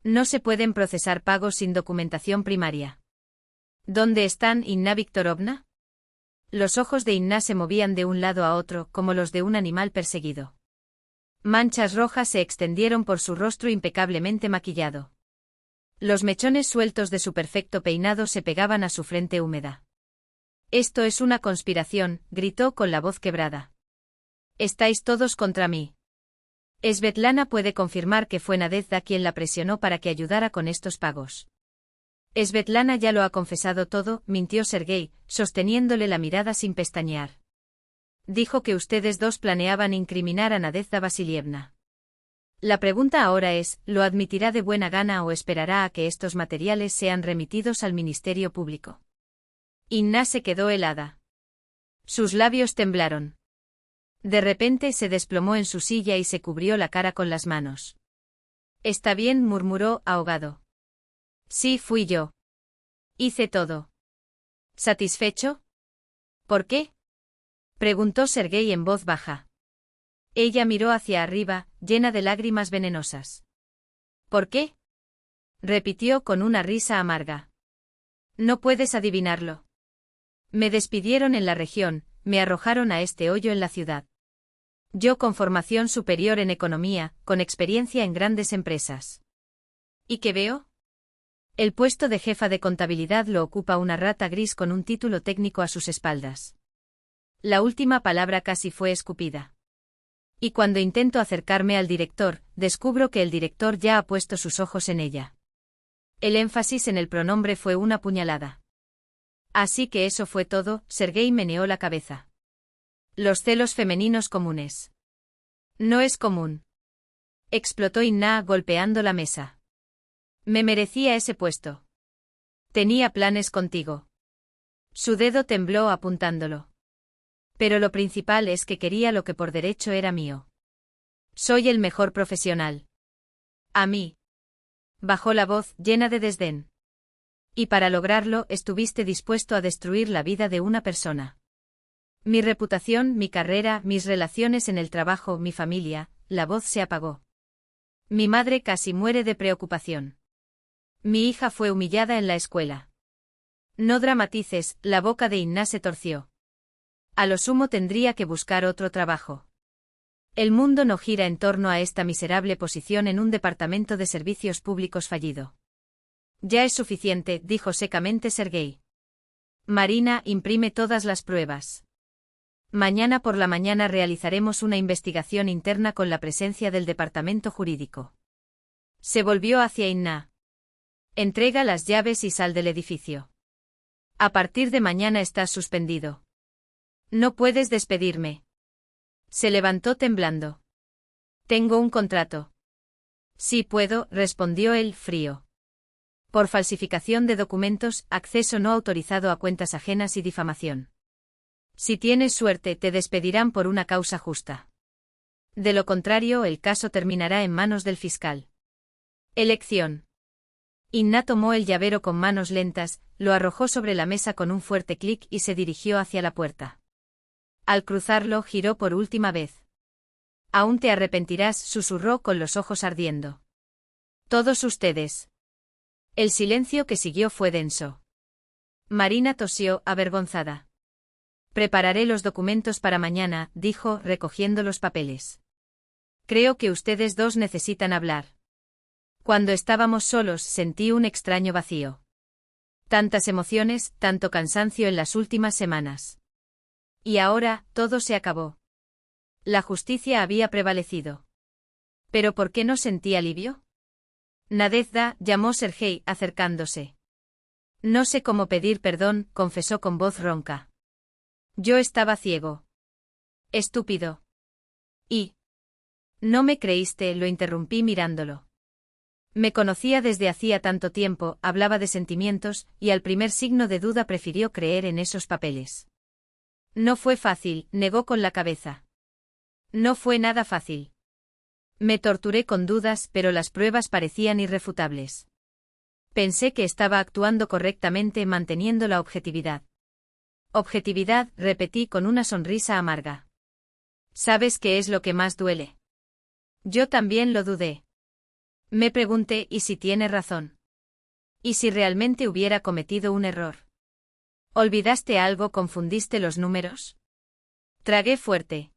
No se pueden procesar pagos sin documentación primaria. ¿Dónde están, Inna Viktorovna? Los ojos de Inna se movían de un lado a otro, como los de un animal perseguido. Manchas rojas se extendieron por su rostro impecablemente maquillado. Los mechones sueltos de su perfecto peinado se pegaban a su frente húmeda. Esto es una conspiración, gritó con la voz quebrada. Estáis todos contra mí. Svetlana puede confirmar que fue Nadezhda quien la presionó para que ayudara con estos pagos. Svetlana ya lo ha confesado todo, mintió Sergei, sosteniéndole la mirada sin pestañear. Dijo que ustedes dos planeaban incriminar a Nadezhda Vasilievna. La pregunta ahora es, ¿lo admitirá de buena gana o esperará a que estos materiales sean remitidos al Ministerio Público? Inna se quedó helada. Sus labios temblaron. De repente se desplomó en su silla y se cubrió la cara con las manos. Está bien, murmuró, ahogado. Sí, fui yo. Hice todo. ¿Satisfecho? ¿Por qué? Preguntó Sergei en voz baja. Ella miró hacia arriba, llena de lágrimas venenosas. ¿Por qué? Repitió con una risa amarga. No puedes adivinarlo. Me despidieron en la región, me arrojaron a este hoyo en la ciudad. Yo con formación superior en economía, con experiencia en grandes empresas. ¿Y qué veo? El puesto de jefa de contabilidad lo ocupa una rata gris con un título técnico a sus espaldas. La última palabra casi fue escupida. Y cuando intento acercarme al director, descubro que el director ya ha puesto sus ojos en ella. El énfasis en el pronombre fue una puñalada. Así que eso fue todo, Sergei meneó la cabeza. Los celos femeninos comunes. No es común. Explotó Inna golpeando la mesa. Me merecía ese puesto. Tenía planes contigo. Su dedo tembló apuntándolo. Pero lo principal es que quería lo que por derecho era mío. Soy el mejor profesional. A mí. Bajó la voz, llena de desdén. Y para lograrlo, estuviste dispuesto a destruir la vida de una persona. Mi reputación, mi carrera, mis relaciones en el trabajo, mi familia, la voz se apagó. Mi madre casi muere de preocupación. Mi hija fue humillada en la escuela. No dramatices, la boca de Inna se torció. A lo sumo tendría que buscar otro trabajo. El mundo no gira en torno a esta miserable posición en un departamento de servicios públicos fallido. Ya es suficiente, dijo secamente Sergei. Marina, imprime todas las pruebas. Mañana por la mañana realizaremos una investigación interna con la presencia del departamento jurídico. Se volvió hacia Inna. Entrega las llaves y sal del edificio. A partir de mañana estás suspendido. No puedes despedirme. Se levantó temblando. Tengo un contrato. Sí puedo, respondió él, frío. Por falsificación de documentos, acceso no autorizado a cuentas ajenas y difamación. Si tienes suerte, te despedirán por una causa justa. De lo contrario, el caso terminará en manos del fiscal. Elección. Inna tomó el llavero con manos lentas, lo arrojó sobre la mesa con un fuerte clic y se dirigió hacia la puerta. Al cruzarlo, giró por última vez. Aún te arrepentirás, susurró con los ojos ardiendo. Todos ustedes. El silencio que siguió fue denso. Marina tosió, avergonzada. Prepararé los documentos para mañana, dijo, recogiendo los papeles. Creo que ustedes dos necesitan hablar. Cuando estábamos solos sentí un extraño vacío. Tantas emociones, tanto cansancio en las últimas semanas. Y ahora, todo se acabó. La justicia había prevalecido. ¿Pero por qué no sentí alivio? Nadezhda, llamó Sergei, acercándose. No sé cómo pedir perdón, confesó con voz ronca. Yo estaba ciego. Estúpido. Y... ¿No me creíste?, lo interrumpí mirándolo. Me conocía desde hacía tanto tiempo, hablaba de sentimientos, y al primer signo de duda prefirió creer en esos papeles. No fue fácil, negó con la cabeza. No fue nada fácil. Me torturé con dudas, pero las pruebas parecían irrefutables. Pensé que estaba actuando correctamente manteniendo la objetividad. Objetividad, repetí con una sonrisa amarga. ¿Sabes qué es lo que más duele? Yo también lo dudé. Me pregunté, ¿y si tiene razón? ¿Y si realmente hubiera cometido un error? ¿Olvidaste algo, confundiste los números? Tragué fuerte.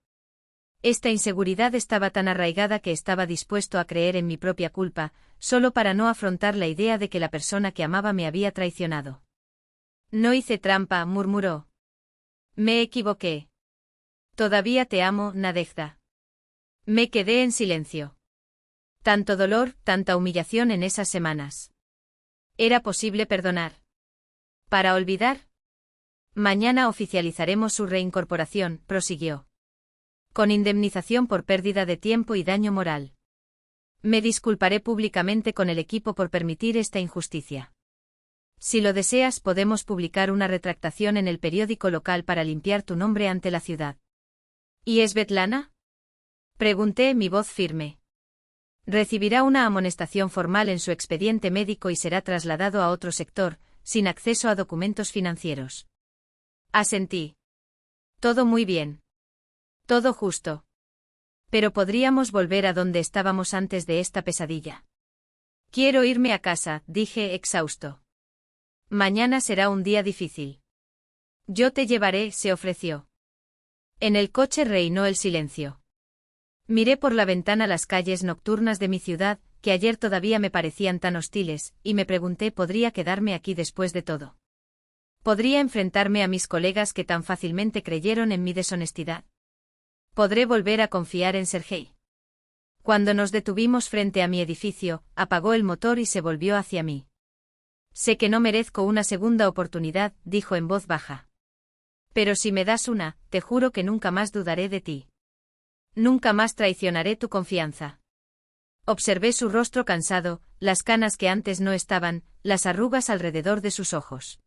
Esta inseguridad estaba tan arraigada que estaba dispuesto a creer en mi propia culpa, solo para no afrontar la idea de que la persona que amaba me había traicionado. No hice trampa, murmuró. Me equivoqué. Todavía te amo, Nadezhda. Me quedé en silencio. Tanto dolor, tanta humillación en esas semanas. ¿Era posible perdonar? ¿Para olvidar? Mañana oficializaremos su reincorporación, prosiguió. Con indemnización por pérdida de tiempo y daño moral. Me disculparé públicamente con el equipo por permitir esta injusticia. Si lo deseas, podemos publicar una retractación en el periódico local para limpiar tu nombre ante la ciudad. ¿Y Svetlana? Pregunté, mi voz firme. Recibirá una amonestación formal en su expediente médico y será trasladado a otro sector, sin acceso a documentos financieros. Asentí. Todo muy bien. Todo justo. Pero podríamos volver a donde estábamos antes de esta pesadilla. Quiero irme a casa, dije exhausto. Mañana será un día difícil. Yo te llevaré, se ofreció. En el coche reinó el silencio. Miré por la ventana las calles nocturnas de mi ciudad, que ayer todavía me parecían tan hostiles, y me pregunté, ¿podría quedarme aquí después de todo? ¿Podría enfrentarme a mis colegas que tan fácilmente creyeron en mi deshonestidad? ¿Podré volver a confiar en Sergei? Cuando nos detuvimos frente a mi edificio, apagó el motor y se volvió hacia mí. Sé que no merezco una segunda oportunidad, dijo en voz baja. Pero si me das una, te juro que nunca más dudaré de ti. Nunca más traicionaré tu confianza. Observé su rostro cansado, las canas que antes no estaban, las arrugas alrededor de sus ojos.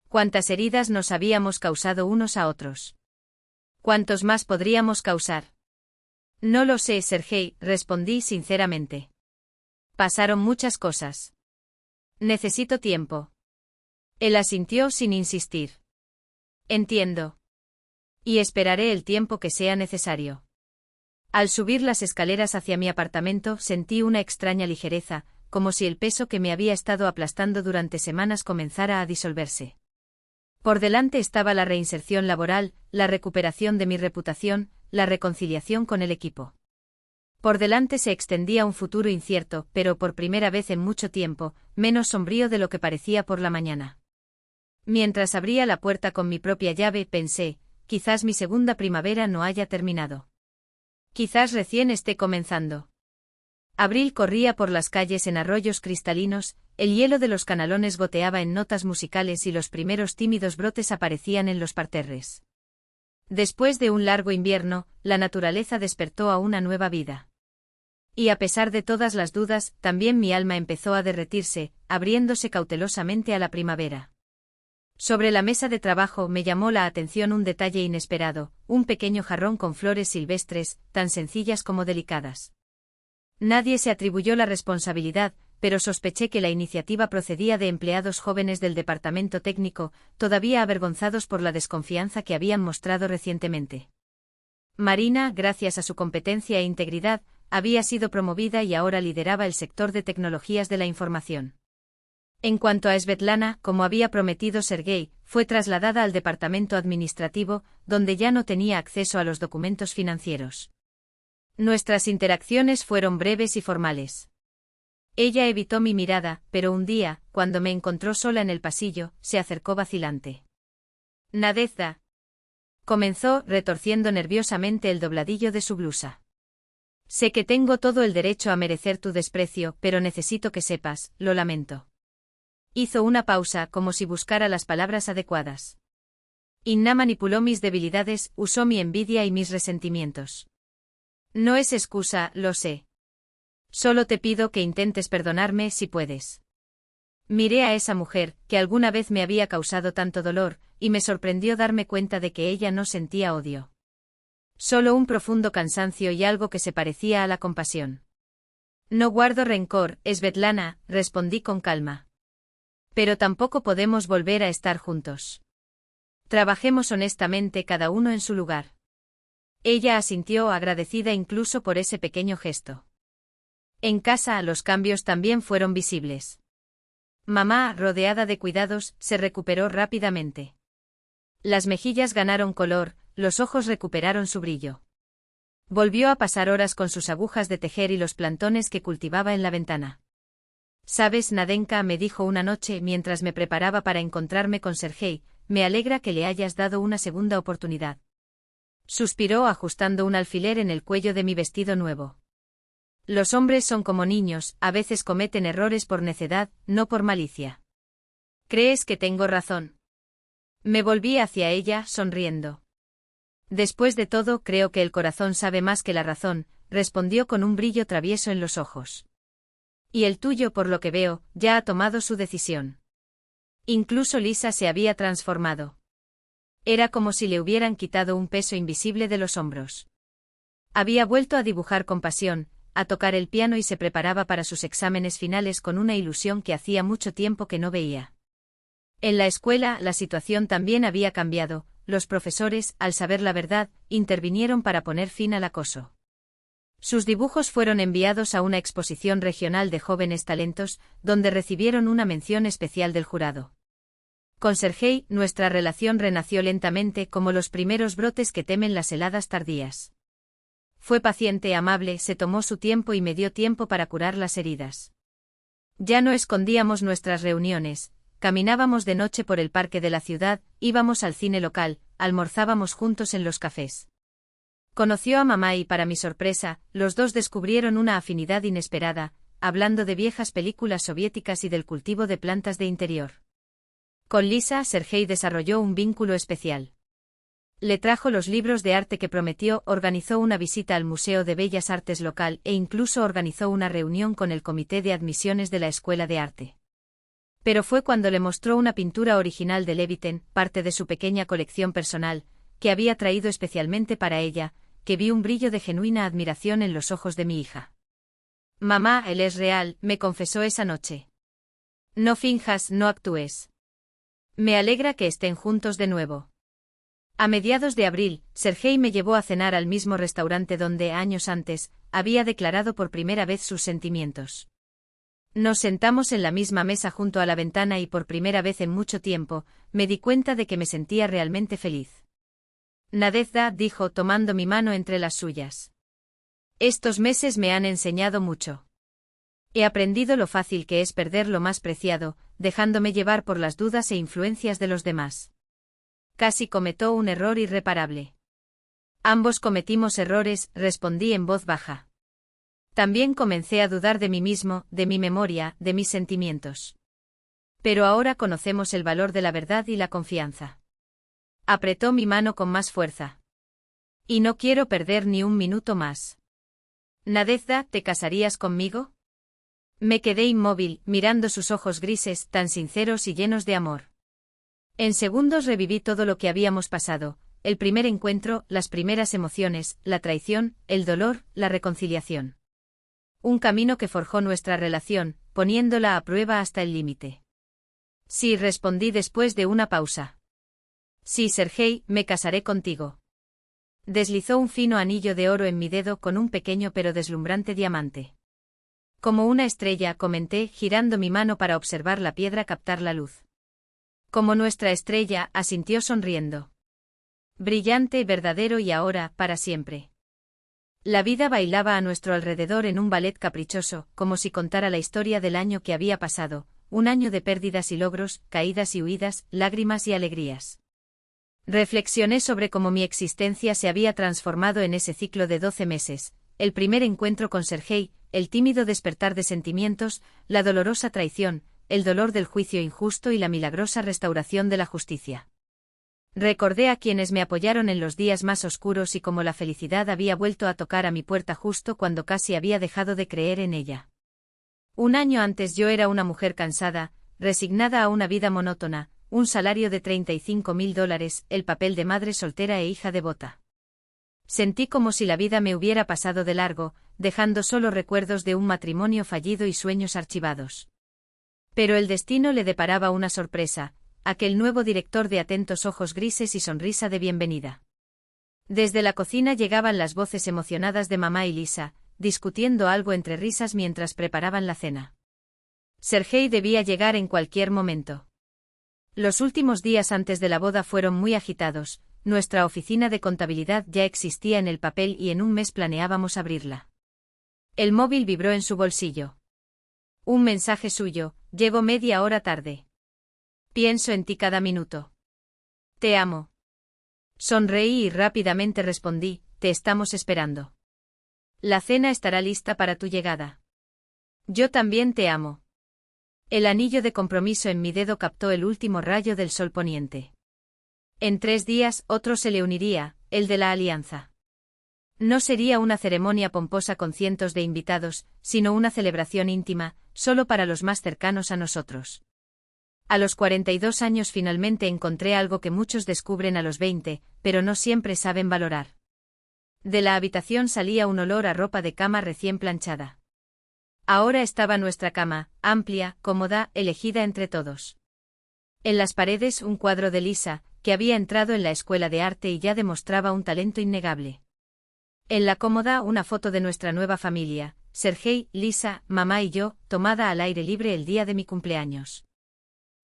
¿Cuántas heridas nos habíamos causado unos a otros? ¿Cuántos más podríamos causar? No lo sé, Sergei, respondí sinceramente. Pasaron muchas cosas. Necesito tiempo. Él asintió sin insistir. Entiendo. Y esperaré el tiempo que sea necesario. Al subir las escaleras hacia mi apartamento sentí una extraña ligereza, como si el peso que me había estado aplastando durante semanas comenzara a disolverse. Por delante estaba la reinserción laboral, la recuperación de mi reputación, la reconciliación con el equipo. Por delante se extendía un futuro incierto, pero por primera vez en mucho tiempo, menos sombrío de lo que parecía por la mañana. Mientras abría la puerta con mi propia llave, pensé, quizás mi segunda primavera no haya terminado. Quizás recién esté comenzando. Abril corría por las calles en arroyos cristalinos, el hielo de los canalones goteaba en notas musicales y los primeros tímidos brotes aparecían en los parterres. Después de un largo invierno, la naturaleza despertó a una nueva vida. Y a pesar de todas las dudas, también mi alma empezó a derretirse, abriéndose cautelosamente a la primavera. Sobre la mesa de trabajo me llamó la atención un detalle inesperado, un pequeño jarrón con flores silvestres, tan sencillas como delicadas. Nadie se atribuyó la responsabilidad, pero sospeché que la iniciativa procedía de empleados jóvenes del departamento técnico, todavía avergonzados por la desconfianza que habían mostrado recientemente. Marina, gracias a su competencia e integridad, había sido promovida y ahora lideraba el sector de tecnologías de la información. En cuanto a Svetlana, como había prometido Sergei, fue trasladada al departamento administrativo, donde ya no tenía acceso a los documentos financieros. Nuestras interacciones fueron breves y formales. Ella evitó mi mirada, pero un día, cuando me encontró sola en el pasillo, se acercó vacilante. Nadezhda. Comenzó, retorciendo nerviosamente el dobladillo de su blusa. Sé que tengo todo el derecho a merecer tu desprecio, pero necesito que sepas, lo lamento. Hizo una pausa, como si buscara las palabras adecuadas. Inna manipuló mis debilidades, usó mi envidia y mis resentimientos. No es excusa, lo sé. Solo te pido que intentes perdonarme si puedes. Miré a esa mujer, que alguna vez me había causado tanto dolor, y me sorprendió darme cuenta de que ella no sentía odio. Solo un profundo cansancio y algo que se parecía a la compasión. No guardo rencor, Svetlana, respondí con calma. Pero tampoco podemos volver a estar juntos. Trabajemos honestamente cada uno en su lugar. Ella asintió agradecida incluso por ese pequeño gesto. En casa los cambios también fueron visibles. Mamá, rodeada de cuidados, se recuperó rápidamente. Las mejillas ganaron color, los ojos recuperaron su brillo. Volvió a pasar horas con sus agujas de tejer y los plantones que cultivaba en la ventana. «Sabes, Nadenka», me dijo una noche mientras me preparaba para encontrarme con Sergei, «me alegra que le hayas dado una segunda oportunidad». Suspiró ajustando un alfiler en el cuello de mi vestido nuevo. Los hombres son como niños, a veces cometen errores por necedad, no por malicia. ¿Crees que tengo razón? Me volví hacia ella, sonriendo. Después de todo, creo que el corazón sabe más que la razón, respondió con un brillo travieso en los ojos. Y el tuyo, por lo que veo, ya ha tomado su decisión. Incluso Lisa se había transformado. Era como si le hubieran quitado un peso invisible de los hombros. Había vuelto a dibujar con pasión, a tocar el piano y se preparaba para sus exámenes finales con una ilusión que hacía mucho tiempo que no veía. En la escuela, la situación también había cambiado, los profesores, al saber la verdad, intervinieron para poner fin al acoso. Sus dibujos fueron enviados a una exposición regional de jóvenes talentos, donde recibieron una mención especial del jurado. Con Sergei, nuestra relación renació lentamente como los primeros brotes que temen las heladas tardías. Fue paciente, amable, se tomó su tiempo y me dio tiempo para curar las heridas. Ya no escondíamos nuestras reuniones, caminábamos de noche por el parque de la ciudad, íbamos al cine local, almorzábamos juntos en los cafés. Conoció a mamá y, para mi sorpresa, los dos descubrieron una afinidad inesperada, hablando de viejas películas soviéticas y del cultivo de plantas de interior. Con Lisa, Sergei desarrolló un vínculo especial. Le trajo los libros de arte que prometió, organizó una visita al Museo de Bellas Artes local e incluso organizó una reunión con el comité de admisiones de la Escuela de Arte. Pero fue cuando le mostró una pintura original de Levitin, parte de su pequeña colección personal, que había traído especialmente para ella, que vi un brillo de genuina admiración en los ojos de mi hija. «Mamá, él es real», me confesó esa noche. «No finjas, no actúes. Me alegra que estén juntos de nuevo». A mediados de abril, Sergei me llevó a cenar al mismo restaurante donde, años antes, había declarado por primera vez sus sentimientos. Nos sentamos en la misma mesa junto a la ventana y por primera vez en mucho tiempo, me di cuenta de que me sentía realmente feliz. «Nadezhda», dijo tomando mi mano entre las suyas. «Estos meses me han enseñado mucho. He aprendido lo fácil que es perder lo más preciado, dejándome llevar por las dudas e influencias de los demás. Casi cometió un error irreparable». «Ambos cometimos errores», respondí en voz baja. También comencé a dudar de mí mismo, de mi memoria, de mis sentimientos. Pero ahora conocemos el valor de la verdad y la confianza. Apretó mi mano con más fuerza. «Y no quiero perder ni un minuto más». «Nadezhda, ¿te casarías conmigo?». Me quedé inmóvil, mirando sus ojos grises, tan sinceros y llenos de amor. En segundos reviví todo lo que habíamos pasado, el primer encuentro, las primeras emociones, la traición, el dolor, la reconciliación. Un camino que forjó nuestra relación, poniéndola a prueba hasta el límite. «Sí», respondí después de una pausa. «Sí, Sergei, me casaré contigo». Deslizó un fino anillo de oro en mi dedo con un pequeño pero deslumbrante diamante. «Como una estrella», comenté, girando mi mano para observar la piedra captar la luz. «Como nuestra estrella», asintió sonriendo. «Brillante, verdadero y ahora, para siempre». La vida bailaba a nuestro alrededor en un ballet caprichoso, como si contara la historia del año que había pasado, un año de pérdidas y logros, caídas y huidas, lágrimas y alegrías. Reflexioné sobre cómo mi existencia se había transformado en ese ciclo de 12 meses, el primer encuentro con Sergei, el tímido despertar de sentimientos, la dolorosa traición, el dolor del juicio injusto y la milagrosa restauración de la justicia. Recordé a quienes me apoyaron en los días más oscuros y cómo la felicidad había vuelto a tocar a mi puerta justo cuando casi había dejado de creer en ella. Un año antes yo era una mujer cansada, resignada a una vida monótona, un salario de $35.000, el papel de madre soltera e hija devota. Sentí como si la vida me hubiera pasado de largo, dejando solo recuerdos de un matrimonio fallido y sueños archivados. Pero el destino le deparaba una sorpresa, aquel nuevo director de atentos ojos grises y sonrisa de bienvenida. Desde la cocina llegaban las voces emocionadas de mamá y Lisa, discutiendo algo entre risas mientras preparaban la cena. Sergei debía llegar en cualquier momento. Los últimos días antes de la boda fueron muy agitados, nuestra oficina de contabilidad ya existía en el papel y en un mes planeábamos abrirla. El móvil vibró en su bolsillo. Un mensaje suyo: llego media hora tarde. Pienso en ti cada minuto. Te amo. Sonreí y rápidamente respondí: te estamos esperando. La cena estará lista para tu llegada. Yo también te amo. El anillo de compromiso en mi dedo captó el último rayo del sol poniente. En 3 días, otro se le uniría, el de la alianza. No sería una ceremonia pomposa con cientos de invitados, sino una celebración íntima, solo para los más cercanos a nosotros. A los 42 años finalmente encontré algo que muchos descubren a los 20, pero no siempre saben valorar. De la habitación salía un olor a ropa de cama recién planchada. Ahora estaba nuestra cama, amplia, cómoda, elegida entre todos. En las paredes un cuadro de Lisa, que había entrado en la escuela de arte y ya demostraba un talento innegable. En la cómoda una foto de nuestra nueva familia, Sergei, Lisa, mamá y yo, tomada al aire libre el día de mi cumpleaños.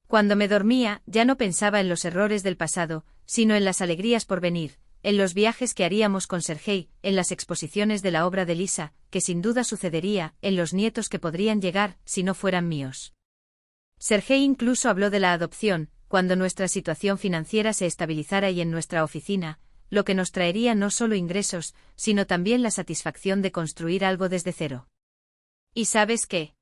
Cuando me dormía, ya no pensaba en los errores del pasado, sino en las alegrías por venir, en los viajes que haríamos con Sergei, en las exposiciones de la obra de Lisa, que sin duda sucedería, en los nietos que podrían llegar, si no fueran míos. Sergei incluso habló de la adopción, cuando nuestra situación financiera se estabilizara y en nuestra oficina, lo que nos traería no solo ingresos, sino también la satisfacción de construir algo desde cero. ¿Y sabes qué?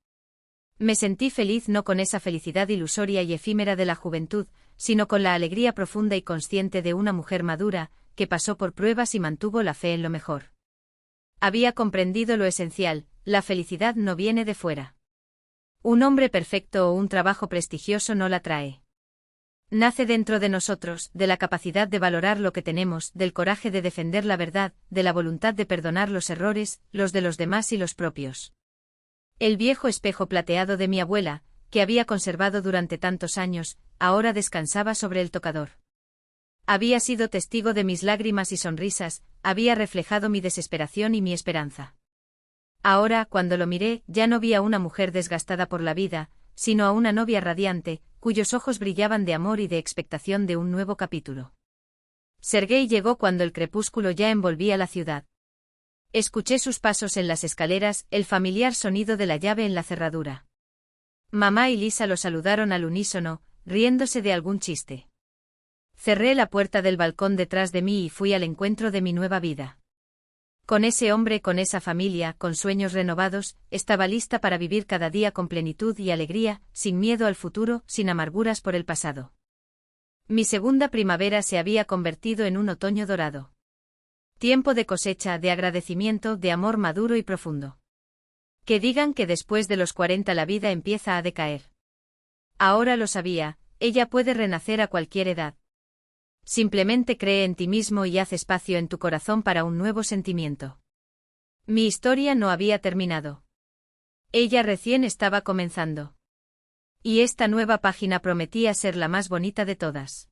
Me sentí feliz no con esa felicidad ilusoria y efímera de la juventud, sino con la alegría profunda y consciente de una mujer madura, que pasó por pruebas y mantuvo la fe en lo mejor. Había comprendido lo esencial: la felicidad no viene de fuera. Un hombre perfecto o un trabajo prestigioso no la trae. Nace dentro de nosotros, de la capacidad de valorar lo que tenemos, del coraje de defender la verdad, de la voluntad de perdonar los errores, los de los demás y los propios. El viejo espejo plateado de mi abuela, que había conservado durante tantos años, ahora descansaba sobre el tocador. Había sido testigo de mis lágrimas y sonrisas, había reflejado mi desesperación y mi esperanza. Ahora, cuando lo miré, ya no vi a una mujer desgastada por la vida, sino a una novia radiante, cuyos ojos brillaban de amor y de expectación de un nuevo capítulo. Sergei llegó cuando el crepúsculo ya envolvía la ciudad. Escuché sus pasos en las escaleras, el familiar sonido de la llave en la cerradura. Mamá y Lisa lo saludaron al unísono, riéndose de algún chiste. Cerré la puerta del balcón detrás de mí y fui al encuentro de mi nueva vida. Con ese hombre, con esa familia, con sueños renovados, estaba lista para vivir cada día con plenitud y alegría, sin miedo al futuro, sin amarguras por el pasado. Mi segunda primavera se había convertido en un otoño dorado. Tiempo de cosecha, de agradecimiento, de amor maduro y profundo. Que digan que después de los 40 la vida empieza a decaer. Ahora lo sabía, ella puede renacer a cualquier edad. Simplemente cree en ti mismo y haz espacio en tu corazón para un nuevo sentimiento. Mi historia no había terminado. Ella recién estaba comenzando. Y esta nueva página prometía ser la más bonita de todas.